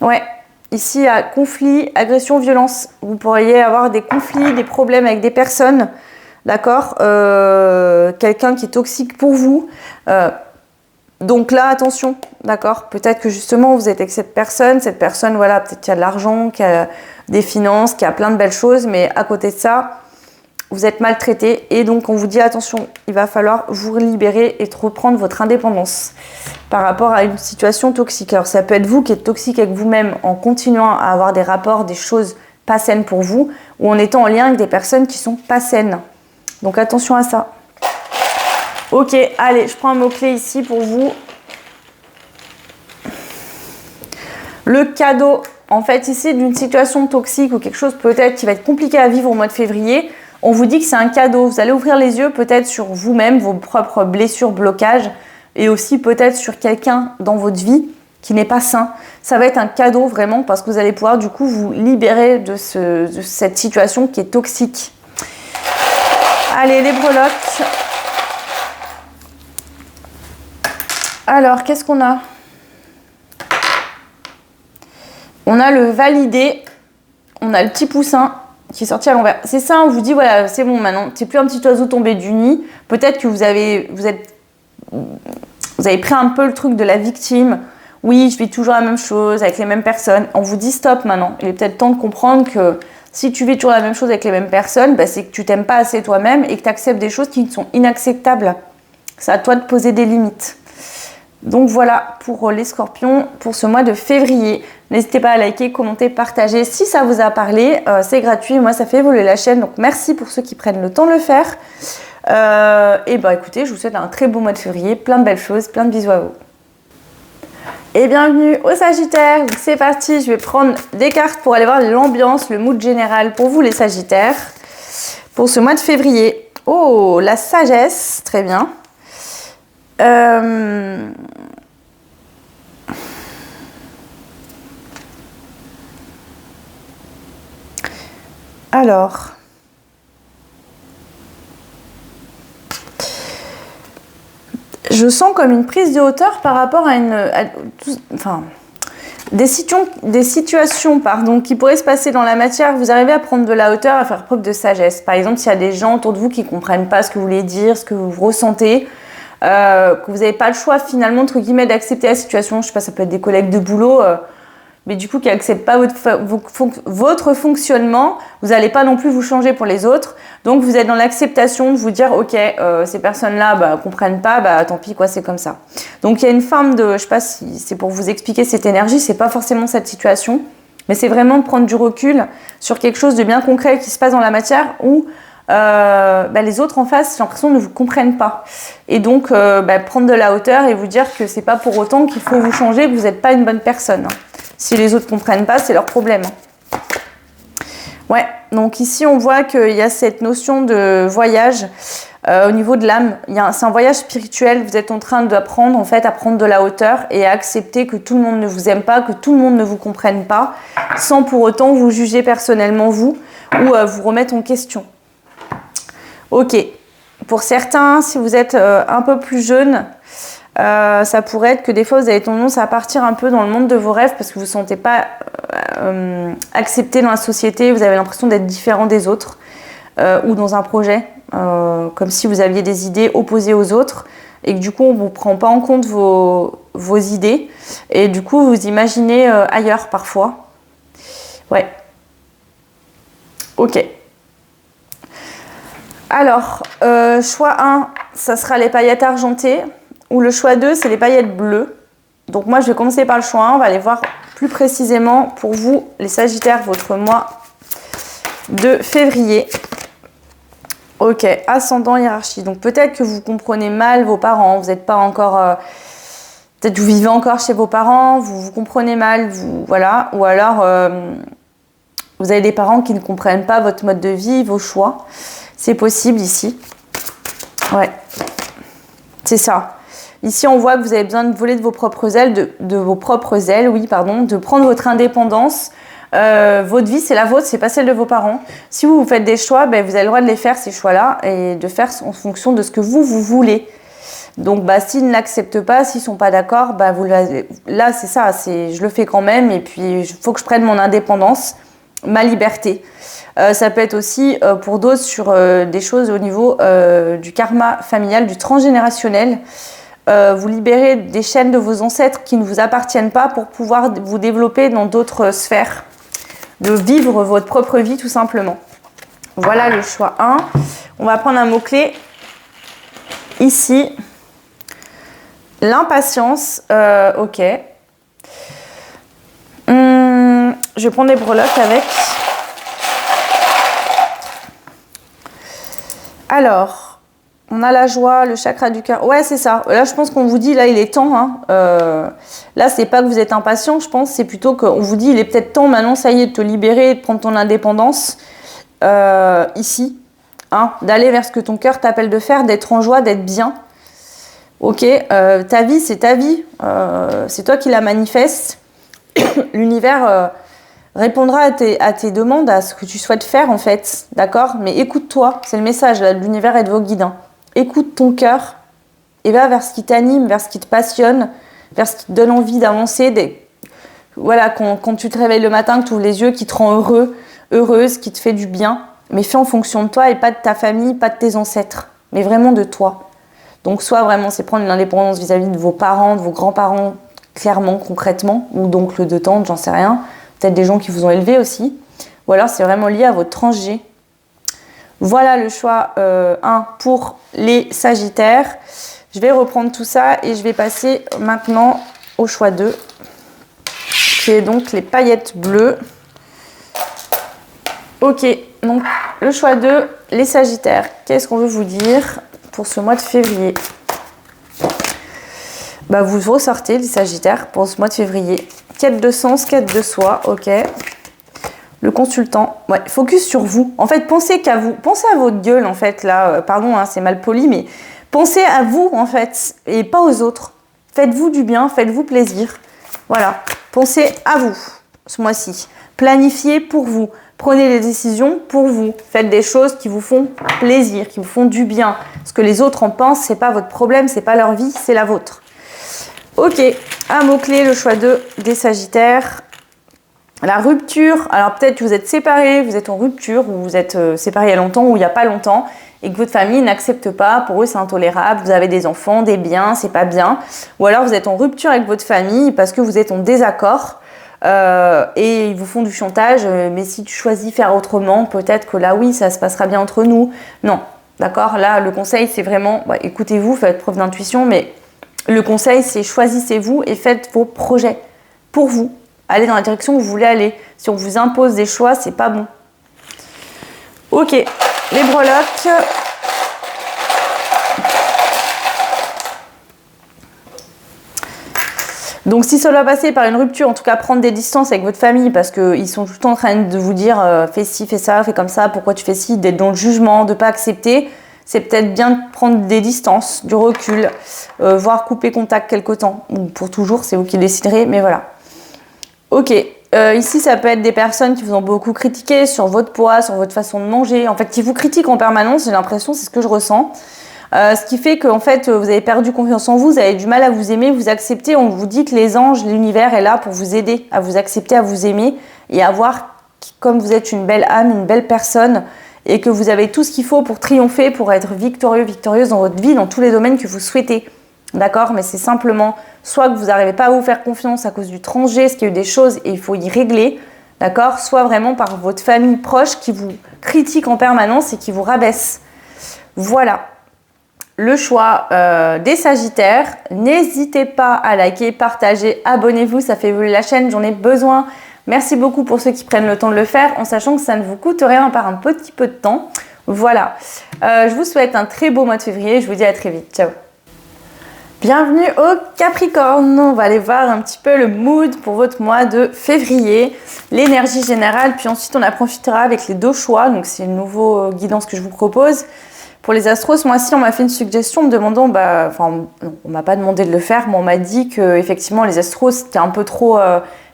Ouais. Ici, il y a conflit, agression, violence. Vous pourriez avoir des conflits, des problèmes avec des personnes, d'accord? Quelqu'un qui est toxique pour vous. Donc là, attention, d'accord? Peut-être que justement, vous êtes avec cette personne, voilà, peut-être qu'il y a de l'argent, qu'il y a des finances, qu'il y a plein de belles choses, mais à côté de ça, vous êtes maltraité et donc on vous dit attention, il va falloir vous libérer et reprendre votre indépendance par rapport à une situation toxique. Alors ça peut être vous qui êtes toxique avec vous-même en continuant à avoir des rapports, des choses pas saines pour vous, ou en étant en lien avec des personnes qui sont pas saines. Donc attention à ça. Ok, allez, je prends un mot-clé ici pour vous. Le cadeau, en fait, ici, d'une situation toxique ou quelque chose peut-être qui va être compliqué à vivre au mois de février, on vous dit que c'est un cadeau. Vous allez ouvrir les yeux peut-être sur vous-même, vos propres blessures, blocages, et aussi peut-être sur quelqu'un dans votre vie qui n'est pas sain. Ça va être un cadeau vraiment parce que vous allez pouvoir du coup vous libérer de cette situation qui est toxique. Allez, les breloques. Alors, qu'est-ce qu'on a? On a le validé, on a le petit poussin qui est sorti à l'envers. C'est ça, on vous dit, voilà, c'est bon maintenant, c'est plus un petit oiseau tombé du nid. Peut-être que vous avez pris un peu le truc de la victime. Oui, je vis toujours la même chose avec les mêmes personnes. On vous dit stop maintenant. Il est peut-être temps de comprendre que si tu vis toujours la même chose avec les mêmes personnes, c'est que tu t'aimes pas assez toi-même et que tu acceptes des choses qui sont inacceptables. C'est à toi de poser des limites. Donc voilà pour les scorpions pour ce mois de février. N'hésitez pas à liker, commenter, partager si ça vous a parlé. C'est gratuit, moi ça fait évoluer la chaîne. Donc merci pour ceux qui prennent le temps de le faire. Et bah écoutez, je vous souhaite un très beau mois de février, plein de belles choses, plein de bisous à vous. Et bienvenue au Sagittaire. Donc c'est parti, je vais prendre des cartes pour aller voir l'ambiance, le mood général pour vous les Sagittaires pour ce mois de février. Oh, la sagesse, très bien. Alors, je sens comme une prise de hauteur par rapport à des situations qui pourraient se passer dans la matière. Vous arrivez à prendre de la hauteur, à faire preuve de sagesse. Par exemple, s'il y a des gens autour de vous qui ne comprennent pas ce que vous voulez dire, ce que vous ressentez, que vous n'avez pas le choix finalement, entre guillemets, d'accepter la situation. Je ne sais pas, ça peut être des collègues de boulot, mais du coup qui n'acceptent pas votre fonctionnement, vous n'allez pas non plus vous changer pour les autres. Donc vous êtes dans l'acceptation de vous dire ok, ces personnes-là comprennent pas, tant pis quoi, c'est comme ça. Donc il y a une forme de, je sais pas si c'est pour vous expliquer cette énergie, c'est pas forcément cette situation, mais c'est vraiment de prendre du recul sur quelque chose de bien concret qui se passe dans la matière où les autres en face, j'ai l'impression, ne vous comprennent pas. Et donc prendre de la hauteur et vous dire que c'est pas pour autant qu'il faut vous changer, que vous n'êtes pas une bonne personne. Si les autres ne comprennent pas, c'est leur problème. Ouais, donc ici on voit qu'il y a cette notion de voyage au niveau de l'âme. C'est un voyage spirituel, vous êtes en train d'apprendre en fait à prendre de la hauteur et à accepter que tout le monde ne vous aime pas, que tout le monde ne vous comprenne pas, sans pour autant vous juger personnellement vous ou vous remettre en question. Ok, pour certains, si vous êtes un peu plus jeune, ça pourrait être que des fois vous avez tendance à partir un peu dans le monde de vos rêves parce que vous ne vous sentez pas accepté dans la société, vous avez l'impression d'être différent des autres ou dans un projet, comme si vous aviez des idées opposées aux autres et que du coup on ne vous prend pas en compte vos idées et du coup vous imaginez ailleurs parfois. Ouais. Ok. Alors, choix 1, ça sera les paillettes argentées. Ou le choix 2, c'est les paillettes bleues. Donc moi, je vais commencer par le choix 1. On va aller voir plus précisément pour vous, les Sagittaires, votre mois de février. Ok, ascendant hiérarchie. Donc peut-être que vous comprenez mal vos parents. Vous n'êtes pas encore... peut-être que vous vivez encore chez vos parents. Vous comprenez mal. Voilà. Ou alors, vous avez des parents qui ne comprennent pas votre mode de vie, vos choix. C'est possible ici. Ouais. C'est ça. Ici, on voit que vous avez besoin de voler de vos propres ailes, de prendre votre indépendance. Votre vie, c'est la vôtre, c'est pas celle de vos parents. Si vous faites des choix, vous avez le droit de les faire, ces choix-là, et de faire en fonction de ce que vous voulez. Donc, s'ils ne l'acceptent pas, s'ils sont pas d'accord, là, c'est ça, je le fais quand même, et puis il faut que je prenne mon indépendance, ma liberté. Ça peut être aussi, pour d'autres, sur des choses au niveau du karma familial, du transgénérationnel. Vous libérez des chaînes de vos ancêtres qui ne vous appartiennent pas pour pouvoir vous développer dans d'autres sphères, de vivre votre propre vie tout simplement. Voilà le choix 1. On va prendre un mot-clé ici. L'impatience. Ok. Je vais prendre des breloques avec. Alors... on a la joie, le chakra du cœur. Ouais, c'est ça. Là, je pense qu'on vous dit, là, il est temps. Là, c'est pas que vous êtes impatient, je pense. C'est plutôt qu'on vous dit, il est peut-être temps maintenant, ça y est, de te libérer, de prendre ton indépendance ici. D'aller vers ce que ton cœur t'appelle de faire, d'être en joie, d'être bien. Ok, ta vie, c'est ta vie. C'est toi qui la manifeste. L'univers répondra à tes demandes, à ce que tu souhaites faire, en fait. D'accord? Mais écoute-toi. C'est le message de l'univers et de vos guides. Écoute ton cœur et va vers ce qui t'anime, vers ce qui te passionne, vers ce qui te donne envie d'avancer. Voilà, quand tu te réveilles le matin, que tu ouvres les yeux, qui te rend heureux, heureuse, qui te fait du bien. Mais fais en fonction de toi et pas de ta famille, pas de tes ancêtres, mais vraiment de toi. Donc soit vraiment, c'est prendre une indépendance vis-à-vis de vos parents, de vos grands-parents, clairement, concrètement, ou d'oncles, de tantes, j'en sais rien. Peut-être des gens qui vous ont élevé aussi. Ou alors c'est vraiment lié à votre tranche G. Voilà le choix 1 pour les Sagittaires. Je vais reprendre tout ça et je vais passer maintenant au choix 2, qui est donc les paillettes bleues. Ok, donc le choix 2, les Sagittaires. Qu'est-ce qu'on veut vous dire pour ce mois de février? Bah, vous ressortez les Sagittaires pour ce mois de février. Quête de sens, quête de soi, ok. Le consultant, ouais, focus sur vous. En fait, pensez qu'à vous. Pensez à votre gueule, en fait, là. Pardon, hein, c'est mal poli, mais pensez à vous, en fait, et pas aux autres. Faites-vous du bien, faites-vous plaisir. Voilà. Pensez à vous, ce mois-ci. Planifiez pour vous. Prenez des décisions pour vous. Faites des choses qui vous font plaisir, qui vous font du bien. Ce que les autres en pensent, c'est pas votre problème, c'est pas leur vie, c'est la vôtre. Ok, un mot-clé, le choix 2 des Sagittaires. La rupture, alors peut-être que vous êtes séparés, vous êtes en rupture, ou vous êtes séparés il y a longtemps ou il n'y a pas longtemps, et que votre famille n'accepte pas, pour eux c'est intolérable, vous avez des enfants, des biens, c'est pas bien. Ou alors vous êtes en rupture avec votre famille parce que vous êtes en désaccord, et ils vous font du chantage, mais si tu choisis faire autrement, peut-être que là oui, ça se passera bien entre nous. Non, d'accord, là le conseil c'est vraiment, écoutez-vous, faites preuve d'intuition, mais le conseil c'est choisissez-vous et faites vos projets pour vous. Allez dans la direction où vous voulez aller. Si on vous impose des choix, c'est pas bon. Ok, les breloques. Donc si ça doit passer par une rupture, en tout cas prendre des distances avec votre famille parce qu'ils sont tout le temps en train de vous dire fais ci, fais ça, fais comme ça, pourquoi tu fais ci, d'être dans le jugement, de ne pas accepter, c'est peut-être bien de prendre des distances, du recul, voire couper contact quelque temps. Ou pour toujours, c'est vous qui déciderez, mais voilà. Ok, ici ça peut être des personnes qui vous ont beaucoup critiqué sur votre poids, sur votre façon de manger, en fait qui vous critiquent en permanence, j'ai l'impression, c'est ce que je ressens. Ce qui fait qu'en fait vous avez perdu confiance en vous, vous avez du mal à vous aimer, vous accepter, on vous dit que les anges, l'univers est là pour vous aider à vous accepter, à vous aimer et à voir comme vous êtes une belle âme, une belle personne et que vous avez tout ce qu'il faut pour triompher, pour être victorieux, victorieuse dans votre vie, dans tous les domaines que vous souhaitez. D'accord, mais c'est simplement soit que vous n'arrivez pas à vous faire confiance à cause du transgé, parce qu'il y a eu des choses et il faut y régler, d'accord, soit vraiment par votre famille proche qui vous critique en permanence et qui vous rabaisse. Voilà le choix des Sagittaires. N'hésitez pas à liker, partager, abonnez-vous, ça fait évoluer la chaîne, j'en ai besoin. Merci beaucoup pour ceux qui prennent le temps de le faire, en sachant que ça ne vous coûte rien par un petit peu de temps. Voilà, je vous souhaite un très beau mois de février, je vous dis à très vite, ciao. Bienvenue au Capricorne, on va aller voir un petit peu le mood pour votre mois de février, l'énergie générale, puis ensuite on en profitera avec les 2 choix, donc c'est une nouvelle guidance que je vous propose. Pour les astros, ce mois-ci on m'a fait une suggestion me demandant, on m'a pas demandé de le faire, mais on m'a dit que effectivement les astros c'était un peu trop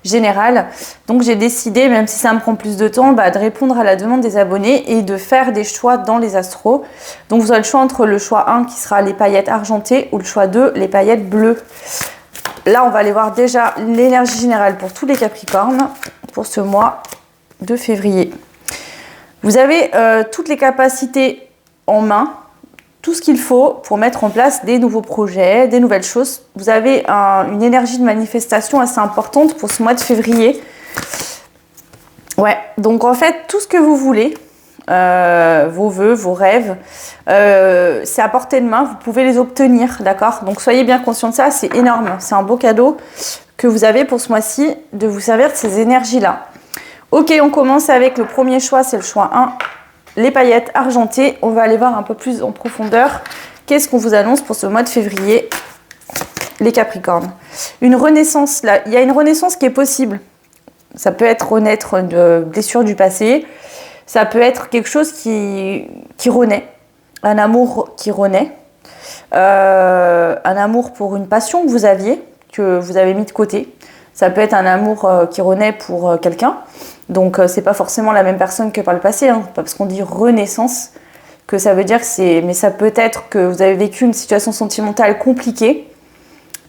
général, donc j'ai décidé, même si ça me prend plus de temps, de répondre à la demande des abonnés et de faire des choix dans les astros. Donc vous aurez le choix entre le choix 1 qui sera les paillettes argentées ou le choix 2 les paillettes bleues. Là on va aller voir déjà l'énergie générale pour tous les Capricornes pour ce mois de février. Vous avez toutes les capacités en main, tout ce qu'il faut pour mettre en place des nouveaux projets, des nouvelles choses. Vous avez une énergie de manifestation assez importante pour ce mois de février. Ouais, donc en fait, tout ce que vous voulez, vos vœux, vos rêves, c'est à portée de main, vous pouvez les obtenir, d'accord? Donc soyez bien conscients de ça, c'est énorme, c'est un beau cadeau que vous avez pour ce mois-ci de vous servir de ces énergies-là. Ok, on commence avec le premier choix, c'est le choix 1. Les paillettes argentées, on va aller voir un peu plus en profondeur. Qu'est-ce qu'on vous annonce pour ce mois de février, les Capricornes? Une renaissance, là, il y a une renaissance qui est possible. Ça peut être renaître de blessures du passé, ça peut être quelque chose qui renaît, un amour qui renaît, un amour pour une passion que vous aviez mis de côté. Ça peut être un amour qui renaît pour quelqu'un. Donc, c'est pas forcément la même personne que par le passé. Pas parce qu'on dit renaissance que ça veut dire que c'est... Mais ça peut être que vous avez vécu une situation sentimentale compliquée.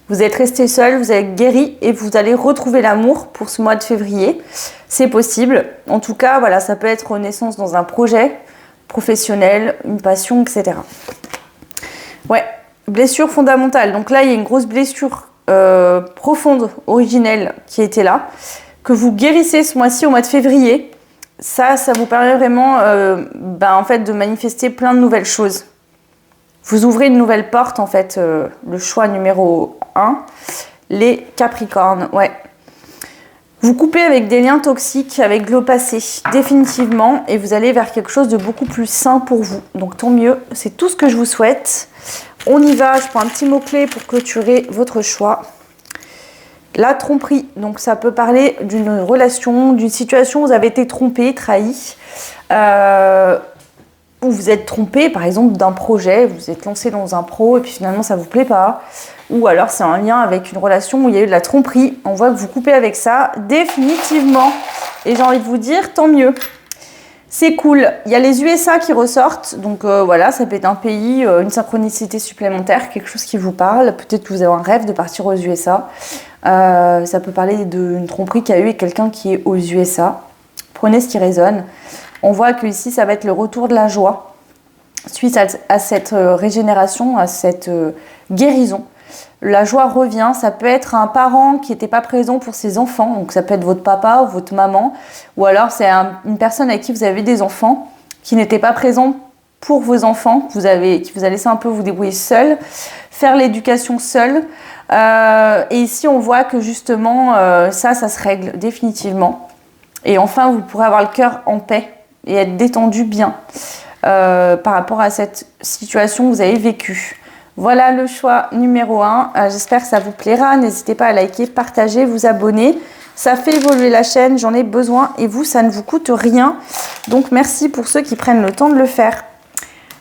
Vous êtes resté seul, vous êtes guéri et vous allez retrouver l'amour pour ce mois de février. C'est possible. En tout cas, voilà, ça peut être renaissance dans un projet professionnel, une passion, etc. Ouais, blessure fondamentale. Donc là, il y a une grosse blessure profonde, originelle qui était là, que vous guérissez ce mois-ci au mois de février. Ça vous permet vraiment en fait, de manifester plein de nouvelles choses. Vous ouvrez une nouvelle porte, en fait, le choix numéro 1, les Capricornes. Ouais. Vous coupez avec des liens toxiques, avec le passé, définitivement, et vous allez vers quelque chose de beaucoup plus sain pour vous. Donc tant mieux, c'est tout ce que je vous souhaite. On y va, je prends un petit mot-clé pour clôturer votre choix. La tromperie, donc ça peut parler d'une relation, d'une situation où vous avez été trompé, trahi, où vous êtes trompé, par exemple, d'un projet, vous êtes lancé dans un pro et puis finalement ça ne vous plaît pas. Ou alors c'est un lien avec une relation où il y a eu de la tromperie. On voit que vous coupez avec ça, définitivement. Et j'ai envie de vous dire, tant mieux. C'est cool. Il y a les USA qui ressortent. Donc voilà, ça peut être un pays, une synchronicité supplémentaire, quelque chose qui vous parle. Peut-être que vous avez un rêve de partir aux USA. Ça peut parler d'une tromperie qu'il y a eu avec quelqu'un qui est aux USA. Prenez ce qui résonne. On voit que ici, ça va être le retour de la joie suite à cette régénération, à cette guérison. La joie revient, ça peut être un parent qui n'était pas présent pour ses enfants, donc ça peut être votre papa ou votre maman, ou alors c'est une personne avec qui vous avez des enfants qui n'était pas présent pour vos enfants, qui vous a laissé un peu vous débrouiller seul, faire l'éducation seul. Et ici on voit que justement ça se règle définitivement. Et enfin vous pourrez avoir le cœur en paix et être détendu bien par rapport à cette situation que vous avez vécue. Voilà le choix numéro 1. J'espère que ça vous plaira. N'hésitez pas à liker, partager, vous abonner. Ça fait évoluer la chaîne, j'en ai besoin. Et vous, ça ne vous coûte rien. Donc, merci pour ceux qui prennent le temps de le faire.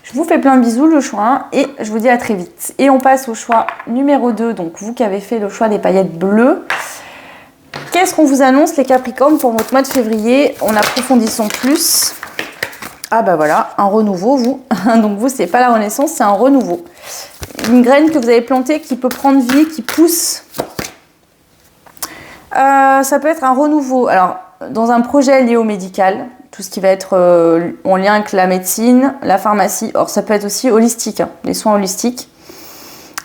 Je vous fais plein de bisous, le choix 1. Et je vous dis à très vite. Et on passe au choix numéro 2. Donc, vous qui avez fait le choix des paillettes bleues. Qu'est-ce qu'on vous annonce, les Capricornes, pour votre mois de février? On approfondit son plus. Ah bah voilà, un renouveau, vous. Donc vous, c'est pas la renaissance, c'est un renouveau. Une graine que vous avez plantée qui peut prendre vie, qui pousse. Ça peut être un renouveau. Alors, dans un projet lié au médical, tout ce qui va être en lien avec la médecine, la pharmacie. Or, ça peut être aussi holistique, hein, les soins holistiques.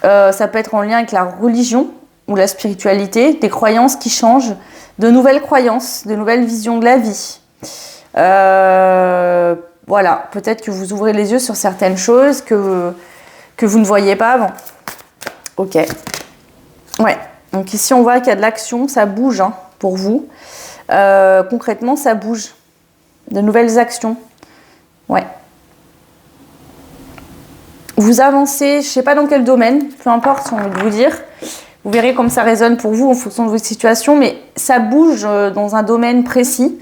Ça peut être en lien avec la religion ou la spiritualité, des croyances qui changent, de nouvelles croyances, de nouvelles visions de la vie. Voilà, peut-être que vous ouvrez les yeux sur certaines choses que vous ne voyiez pas avant. Ok. Ouais, donc ici on voit qu'il y a de l'action, ça bouge hein, pour vous. Concrètement, ça bouge. De nouvelles actions. Ouais. Vous avancez, je ne sais pas dans quel domaine, peu importe, j'ai envie de vous dire. Vous verrez comme ça résonne pour vous en fonction de votre situation, mais ça bouge dans un domaine précis.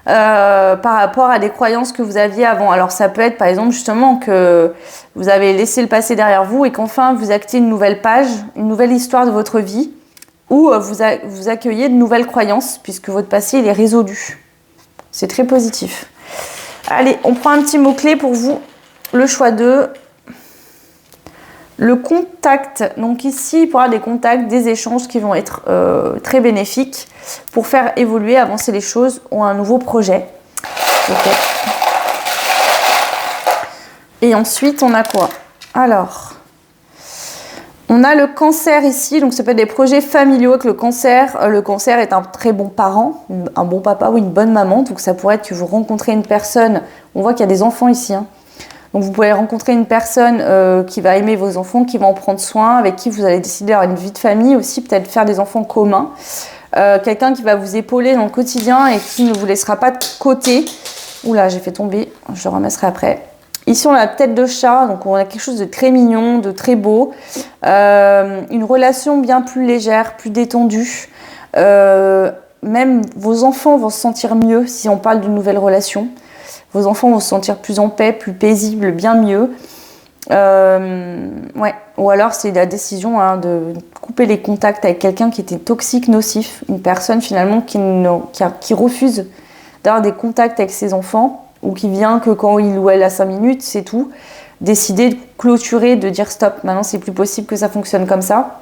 Par rapport à des croyances que vous aviez avant. Alors ça peut être par exemple justement que vous avez laissé le passé derrière vous et qu'enfin vous actez une nouvelle page, une nouvelle histoire de votre vie où vous accueillez de nouvelles croyances puisque votre passé il est résolu. C'est très positif. Allez, on prend un petit mot-clé pour vous. Le choix 2. Le contact. Donc ici, il pourra y avoir des contacts, des échanges qui vont être très bénéfiques pour faire évoluer, avancer les choses ou un nouveau projet. Okay. Et ensuite, on a quoi? Alors, on a le cancer ici. Donc ça peut être des projets familiaux avec le cancer. Le cancer est un très bon parent, un bon papa ou une bonne maman. Donc ça pourrait être que vous rencontrez une personne. On voit qu'il y a des enfants ici, hein. Donc vous pouvez rencontrer une personne qui va aimer vos enfants, qui va en prendre soin, avec qui vous allez décider d'avoir une vie de famille aussi, peut-être faire des enfants communs. Quelqu'un qui va vous épauler dans le quotidien et qui ne vous laissera pas de côté. Oula, j'ai fait tomber, je le ramasserai après. Ici, on a la tête de chat, donc on a quelque chose de très mignon, de très beau. Une relation bien plus légère, plus détendue. Même vos enfants vont se sentir mieux si on parle d'une nouvelle relation. Vos enfants vont se sentir plus en paix, plus paisibles, bien mieux. Ouais. Ou alors c'est la décision hein, de couper les contacts avec quelqu'un qui était toxique, nocif. Une personne finalement qui refuse d'avoir des contacts avec ses enfants ou qui vient que quand il ou elle a 5 minutes, c'est tout. Décider de clôturer, de dire stop, maintenant c'est plus possible que ça fonctionne comme ça.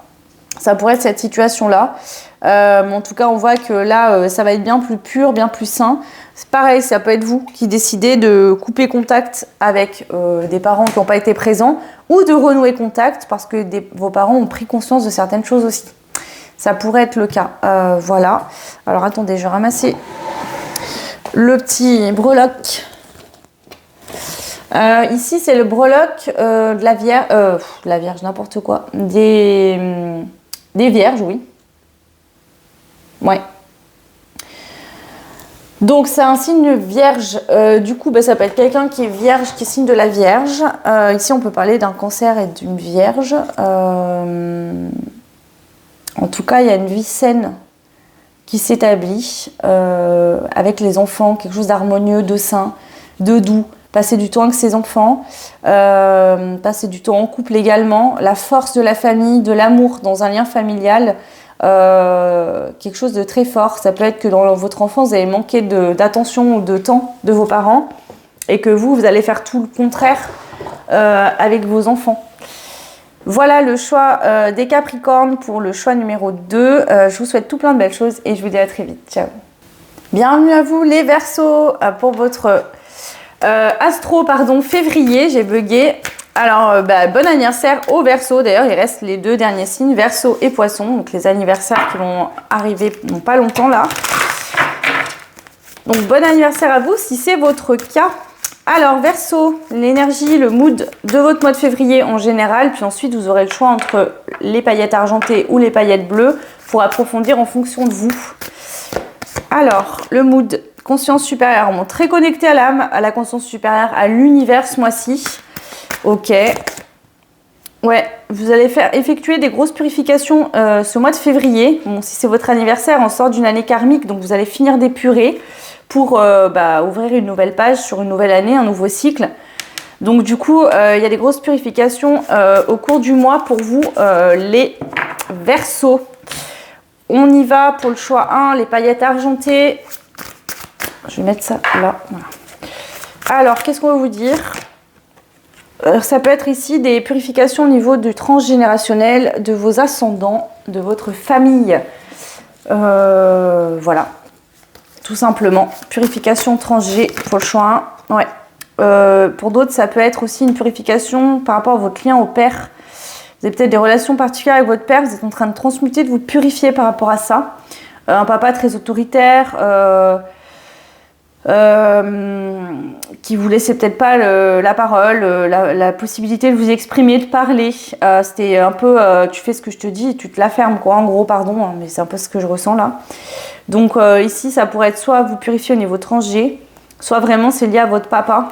Ça pourrait être cette situation-là. En tout cas, on voit que là, ça va être bien plus pur, bien plus sain. C'est pareil, ça peut être vous qui décidez de couper contact avec des parents qui n'ont pas été présents ou de renouer contact parce que vos parents ont pris conscience de certaines choses aussi. Ça pourrait être le cas. Voilà. Alors, attendez, je vais ramasser le petit breloque. Ici, c'est le breloque de la Vierge, n'importe quoi. Des Vierges, oui. Ouais. Donc c'est un signe vierge, du coup ça peut être quelqu'un qui est vierge, qui est signe de la vierge. Ici on peut parler d'un cancer et d'une vierge. En tout cas il y a une vie saine qui s'établit avec les enfants, quelque chose d'harmonieux, de sain, de doux. Passer du temps avec ses enfants, passer du temps en couple également, la force de la famille, de l'amour dans un lien familial. Quelque chose de très fort. Ça peut être que dans votre enfance, vous avez manqué d'attention ou de temps de vos parents et que vous allez faire tout le contraire avec vos enfants. Voilà le choix des Capricornes pour le choix numéro 2. Je vous souhaite tout plein de belles choses et je vous dis à très vite. Ciao. Bienvenue à vous les Verseaux pour votre février. J'ai bugué. Alors, bon anniversaire aux Verseaux. D'ailleurs, il reste les 2 derniers signes, Verseaux et Poissons. Donc, les anniversaires qui vont arriver dans pas longtemps là. Donc, bon anniversaire à vous si c'est votre cas. Alors, Verseaux, l'énergie, le mood de votre mois de février en général. Puis ensuite, vous aurez le choix entre les paillettes argentées ou les paillettes bleues pour approfondir en fonction de vous. Alors, le mood, conscience supérieure. On est très connecté à l'âme, à la conscience supérieure, à l'univers ce mois-ci. Ok. Ouais, vous allez effectuer des grosses purifications ce mois de février. Bon, si c'est votre anniversaire, on sort d'une année karmique, donc vous allez finir d'épurer pour ouvrir une nouvelle page sur une nouvelle année, un nouveau cycle. Donc du coup, il y a des grosses purifications au cours du mois pour vous, les Verseaux. On y va pour le choix 1, les paillettes argentées. Je vais mettre ça là. Voilà. Alors, qu'est-ce qu'on va vous dire ? Ça peut être ici des purifications au niveau du transgénérationnel, de vos ascendants, de votre famille. Voilà, tout simplement. Purification transgé pour le choix 1. Ouais. Pour d'autres, ça peut être aussi une purification par rapport à votre lien au père. Vous avez peut-être des relations particulières avec votre père, vous êtes en train de transmuter, de vous purifier par rapport à ça. Un papa très autoritaire, qui vous laissait peut-être pas la parole, la possibilité de vous exprimer, de parler. C'était un peu, tu fais ce que je te dis et tu te la fermes, quoi. En gros, pardon, hein, mais c'est un peu ce que je ressens là. Donc ici, ça pourrait être soit vous purifier au niveau transgé, soit vraiment c'est lié à votre papa.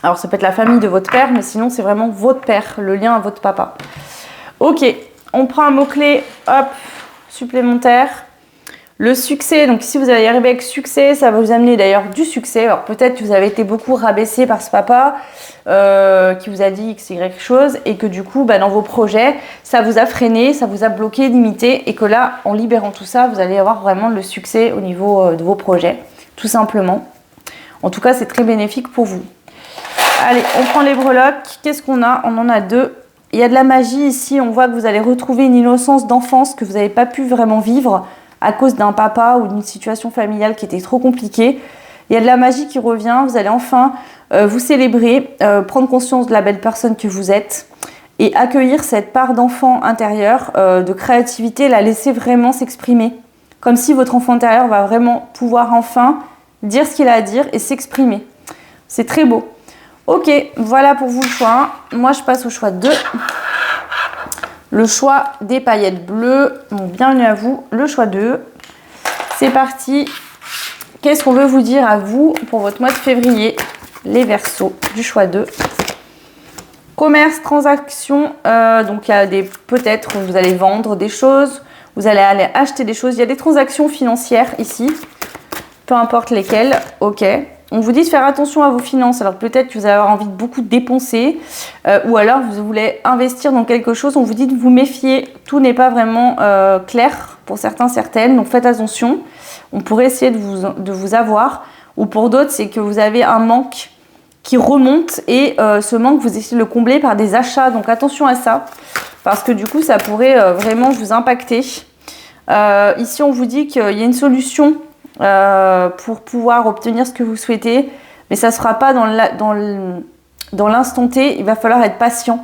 Alors ça peut être la famille de votre père, mais sinon c'est vraiment votre père, le lien à votre papa. Ok, on prend un mot-clé, hop, supplémentaire. Le succès, donc si vous allez y arriver avec succès, ça va vous amener d'ailleurs du succès. Alors peut-être que vous avez été beaucoup rabaissé par ce papa qui vous a dit X, Y chose et que du coup, dans vos projets, ça vous a freiné, ça vous a bloqué, limité et que là, en libérant tout ça, vous allez avoir vraiment le succès au niveau de vos projets, tout simplement. En tout cas, c'est très bénéfique pour vous. Allez, on prend les breloques. Qu'est-ce qu'on a ? On en a 2. Il y a de la magie ici. On voit que vous allez retrouver une innocence d'enfance que vous n'avez pas pu vraiment vivre à cause d'un papa ou d'une situation familiale qui était trop compliquée. Il y a de la magie qui revient. Vous allez enfin vous célébrer, prendre conscience de la belle personne que vous êtes et accueillir cette part d'enfant intérieur, de créativité, la laisser vraiment s'exprimer. Comme si votre enfant intérieur va vraiment pouvoir enfin dire ce qu'il a à dire et s'exprimer. C'est très beau. Ok, voilà pour vous le choix 1. Moi, je passe au choix 2. Le choix des paillettes bleues. Donc, bienvenue à vous, le choix 2. C'est parti. Qu'est-ce qu'on veut vous dire à vous pour votre mois de février? Les Verseaux du choix 2. Commerce, transaction. Donc, il y a des peut-être vous allez vendre des choses. Vous allez aller acheter des choses. Il y a des transactions financières ici. Peu importe lesquelles. Ok. On vous dit de faire attention à vos finances. Alors peut-être que vous allez avoir envie de beaucoup dépenser ou alors vous voulez investir dans quelque chose. On vous dit de vous méfier. Tout n'est pas vraiment clair pour certains, certaines. Donc faites attention. On pourrait essayer de vous avoir. Ou pour d'autres, c'est que vous avez un manque qui remonte et ce manque, vous essayez de le combler par des achats. Donc attention à ça parce que du coup, ça pourrait vraiment vous impacter. Ici, on vous dit qu'il y a une solution pour pouvoir obtenir ce que vous souhaitez, mais ça ne sera pas dans l'instant T. Il va falloir être patient.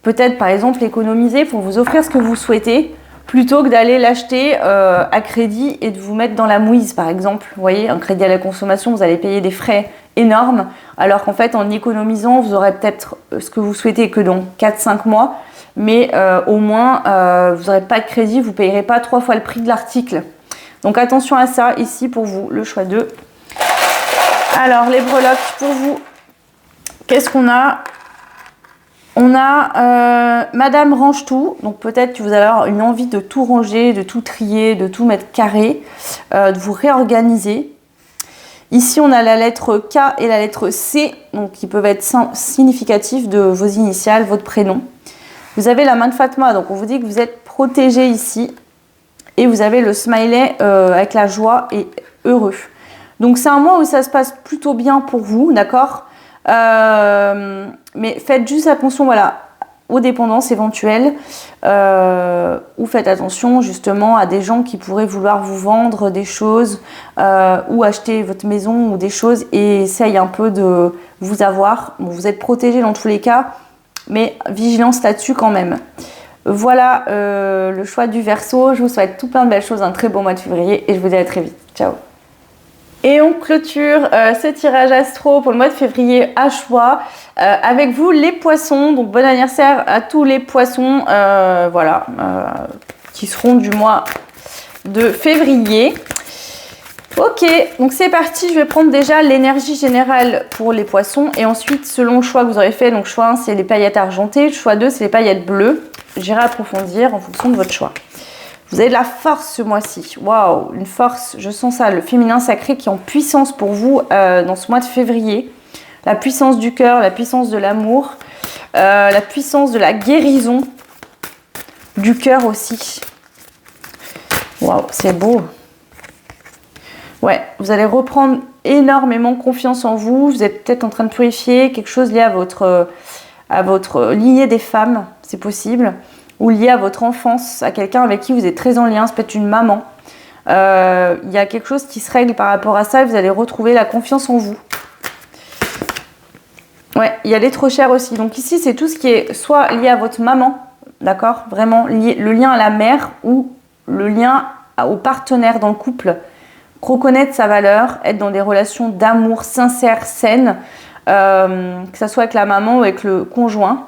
Peut-être par exemple économiser pour vous offrir ce que vous souhaitez plutôt que d'aller l'acheter à crédit et de vous mettre dans la mouise par exemple. Vous voyez, un crédit à la consommation, vous allez payer des frais énormes alors qu'en fait en économisant vous aurez peut-être ce que vous souhaitez que dans 4-5 mois, mais au moins vous n'aurez pas de crédit, vous ne payerez pas 3 fois le prix de l'article. Donc attention à ça ici pour vous, le choix 2. Alors, les breloques, pour vous, qu'est-ce qu'on a? On a Madame range tout. Donc, peut-être que vous allez avoir une envie de tout ranger, de tout trier, de tout mettre carré, de vous réorganiser. Ici, on a la lettre K et la lettre C, donc qui peuvent être significatifs de vos initiales, votre prénom. Vous avez la main de Fatma, donc on vous dit que vous êtes protégé ici. Et vous avez le smiley avec la joie et heureux. Donc, c'est un mois où ça se passe plutôt bien pour vous, d'accord? Mais faites juste attention, voilà, aux dépendances éventuelles ou faites attention justement à des gens qui pourraient vouloir vous vendre des choses ou acheter votre maison ou des choses et essayent un peu de vous avoir. Bon, vous êtes protégé dans tous les cas, mais vigilance là-dessus quand même. Voilà le choix du Verseau. Je vous souhaite tout plein de belles choses, un très bon mois de février et je vous dis à très vite. Ciao. Et on clôture ce tirage astro pour le mois de février à choix avec vous les poissons. Donc bon anniversaire à tous les poissons qui seront du mois de février. Ok, donc c'est parti. Je vais prendre déjà l'énergie générale pour les poissons et ensuite selon le choix que vous aurez fait. Donc choix 1 c'est les paillettes argentées, choix 2 c'est les paillettes bleues. J'irai approfondir en fonction de votre choix. Vous avez de la force ce mois-ci. Waouh, une force, je sens ça, le féminin sacré qui est en puissance pour vous dans ce mois de février. La puissance du cœur, la puissance de l'amour, la puissance de la guérison du cœur aussi. Waouh, c'est beau. Ouais, vous allez reprendre énormément confiance en vous. Vous êtes peut-être en train de purifier quelque chose lié à votre lignée des femmes, c'est possible. Ou lié à votre enfance, à quelqu'un avec qui vous êtes très en lien, c'est peut-être une maman. Il y a quelque chose qui se règle par rapport à ça et vous allez retrouver la confiance en vous. Ouais, il y a les trop chers aussi. Donc ici, c'est tout ce qui est soit lié à votre maman, d'accord? Vraiment, le lien à la mère ou le lien au partenaire dans le couple. Reconnaître sa valeur, être dans des relations d'amour sincères, saines, que ce soit avec la maman ou avec le conjoint.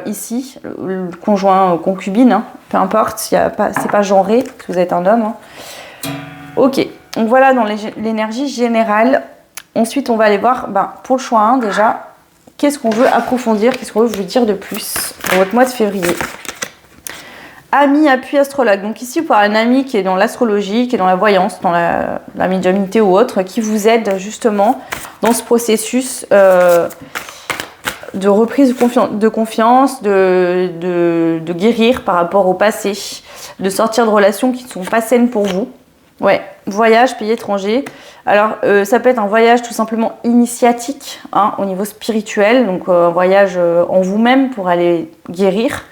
Ici, le conjoint concubine, hein, peu importe, c'est pas genré, parce que vous êtes un homme. Hein. Ok, donc voilà dans l'énergie générale. Ensuite, on va aller voir, pour le choix 1 déjà, qu'est-ce qu'on veut approfondir, qu'est-ce qu'on veut vous dire de plus pour votre mois de février. Ami, appui, astrologue. Donc ici, pour un ami qui est dans l'astrologie, qui est dans la voyance, dans la médiumnité ou autre, qui vous aide justement dans ce processus de reprise de confiance, de guérir par rapport au passé, de sortir de relations qui ne sont pas saines pour vous. Ouais, voyage, pays étranger. Alors, ça peut être un voyage tout simplement initiatique, hein, au niveau spirituel, donc un voyage en vous-même pour aller guérir,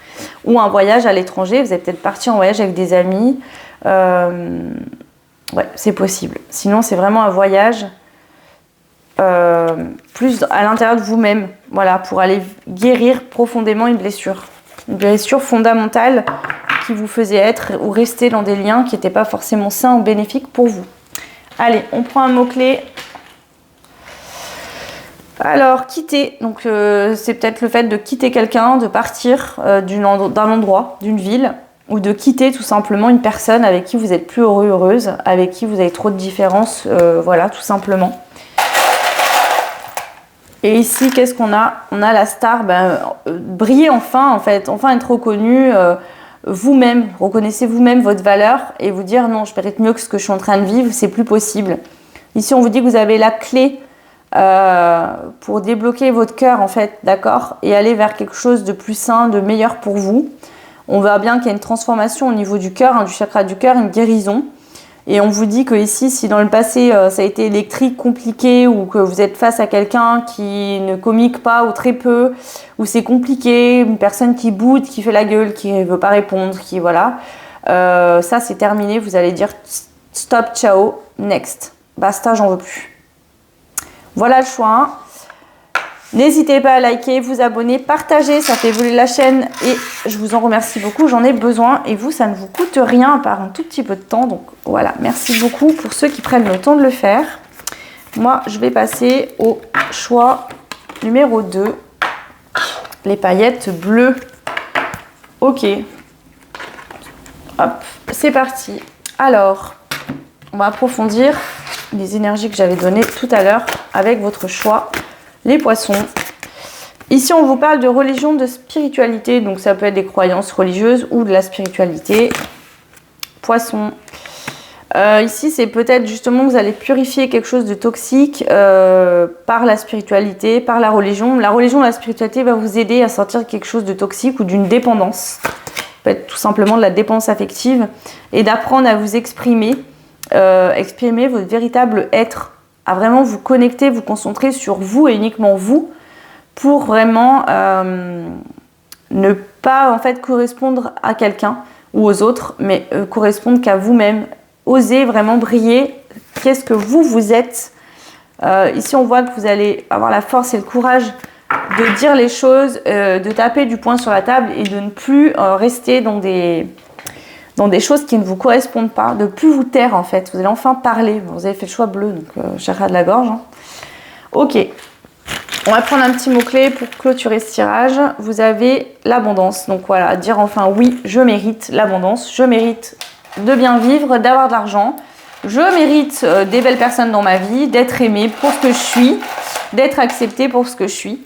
ou un voyage à l'étranger. Vous êtes peut-être parti en voyage avec des amis. Ouais, c'est possible. Sinon, c'est vraiment un voyage plus à l'intérieur de vous-même, voilà, pour aller guérir profondément une blessure fondamentale qui vous faisait être ou rester dans des liens qui n'étaient pas forcément sains ou bénéfiques pour vous. Allez, on prend un mot-clé. Alors, quitter, donc c'est peut-être le fait de quitter quelqu'un, de partir d'un endroit, d'une ville, ou de quitter tout simplement une personne avec qui vous êtes plus heureux, heureuse, avec qui vous avez trop de différences, voilà, tout simplement. Et ici, qu'est-ce qu'on a? On a la star, briller enfin, en fait, enfin être reconnu vous-même, reconnaissez vous-même votre valeur et vous dire non, je mérite mieux que ce que je suis en train de vivre, c'est plus possible. Ici, on vous dit que vous avez la clé pour débloquer votre cœur, en fait, d'accord, et aller vers quelque chose de plus sain, de meilleur pour vous. On voit bien qu'il y a une transformation au niveau du cœur, hein, du chakra du cœur, une guérison. Et on vous dit que ici, si dans le passé ça a été électrique, compliqué, ou que vous êtes face à quelqu'un qui ne communique pas ou très peu, ou c'est compliqué, une personne qui boude, qui fait la gueule, qui ne veut pas répondre, qui voilà, ça c'est terminé. Vous allez dire stop, ciao, next, basta, j'en veux plus. Voilà le choix 1. N'hésitez pas à liker, vous abonner, partager, ça fait évoluer la chaîne et je vous en remercie beaucoup, j'en ai besoin et vous, ça ne vous coûte rien à part un tout petit peu de temps. Donc voilà, merci beaucoup pour ceux qui prennent le temps de le faire. Moi, je vais passer au choix numéro 2, les paillettes bleues. Ok, hop, c'est parti. Alors, on va approfondir les énergies que j'avais données tout à l'heure avec votre choix, les poissons. Ici, on vous parle de religion, de spiritualité, donc ça peut être des croyances religieuses ou de la spiritualité. Poissons. Ici, c'est peut-être justement que vous allez purifier quelque chose de toxique par la spiritualité, par la religion. La religion, la spiritualité va vous aider à sortir quelque chose de toxique ou d'une dépendance. Ça peut être tout simplement de la dépendance affective et d'apprendre à vous exprimer, exprimer votre véritable être, à vraiment vous connecter, vous concentrer sur vous et uniquement vous pour vraiment ne pas en fait correspondre à quelqu'un ou aux autres, mais correspondre qu'à vous-même. Osez vraiment briller. Qu'est-ce que vous êtes? Ici, on voit que vous allez avoir la force et le courage de dire les choses, de taper du poing sur la table et de ne plus rester dans des choses qui ne vous correspondent pas, de plus vous taire en fait. Vous allez enfin parler. Vous avez fait le choix bleu, donc j'ai ras de la gorge. Hein. Ok. On va prendre un petit mot-clé pour clôturer ce tirage. Vous avez l'abondance. Donc voilà, dire enfin oui, je mérite l'abondance. Je mérite de bien vivre, d'avoir de l'argent. Je mérite des belles personnes dans ma vie, d'être aimée pour ce que je suis, d'être acceptée pour ce que je suis.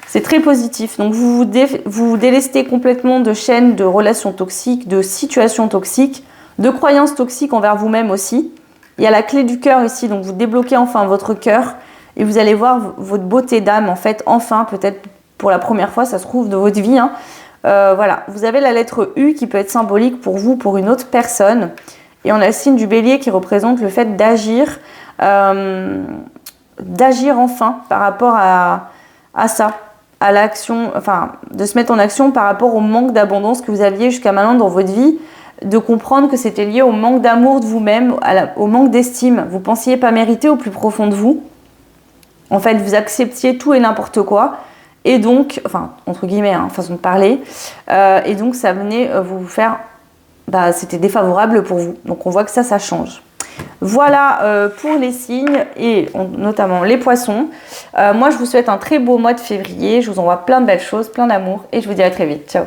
C'est très positif. Donc vous vous délestez complètement de chaînes de relations toxiques, de situations toxiques, de croyances toxiques envers vous-même aussi. Il y a la clé du cœur ici, donc vous débloquez enfin votre cœur et vous allez voir votre beauté d'âme en fait, enfin peut-être pour la première fois ça se trouve de votre vie. Hein. Voilà, vous avez la lettre U qui peut être symbolique pour vous, pour une autre personne. Et on a le signe du bélier qui représente le fait d'agir enfin par rapport à ça, à l'action, enfin de se mettre en action par rapport au manque d'abondance que vous aviez jusqu'à maintenant dans votre vie, de comprendre que c'était lié au manque d'amour de vous-même, au manque d'estime. Vous ne pensiez pas mériter au plus profond de vous. En fait, vous acceptiez tout et n'importe quoi. Et donc, enfin, entre guillemets, hein, façon de parler, et donc ça venait vous faire, c'était défavorable pour vous. Donc on voit que ça change. Voilà pour les signes et notamment les poissons. Moi, je vous souhaite un très beau mois de février. Je vous envoie plein de belles choses, plein d'amour et je vous dis à très vite. Ciao!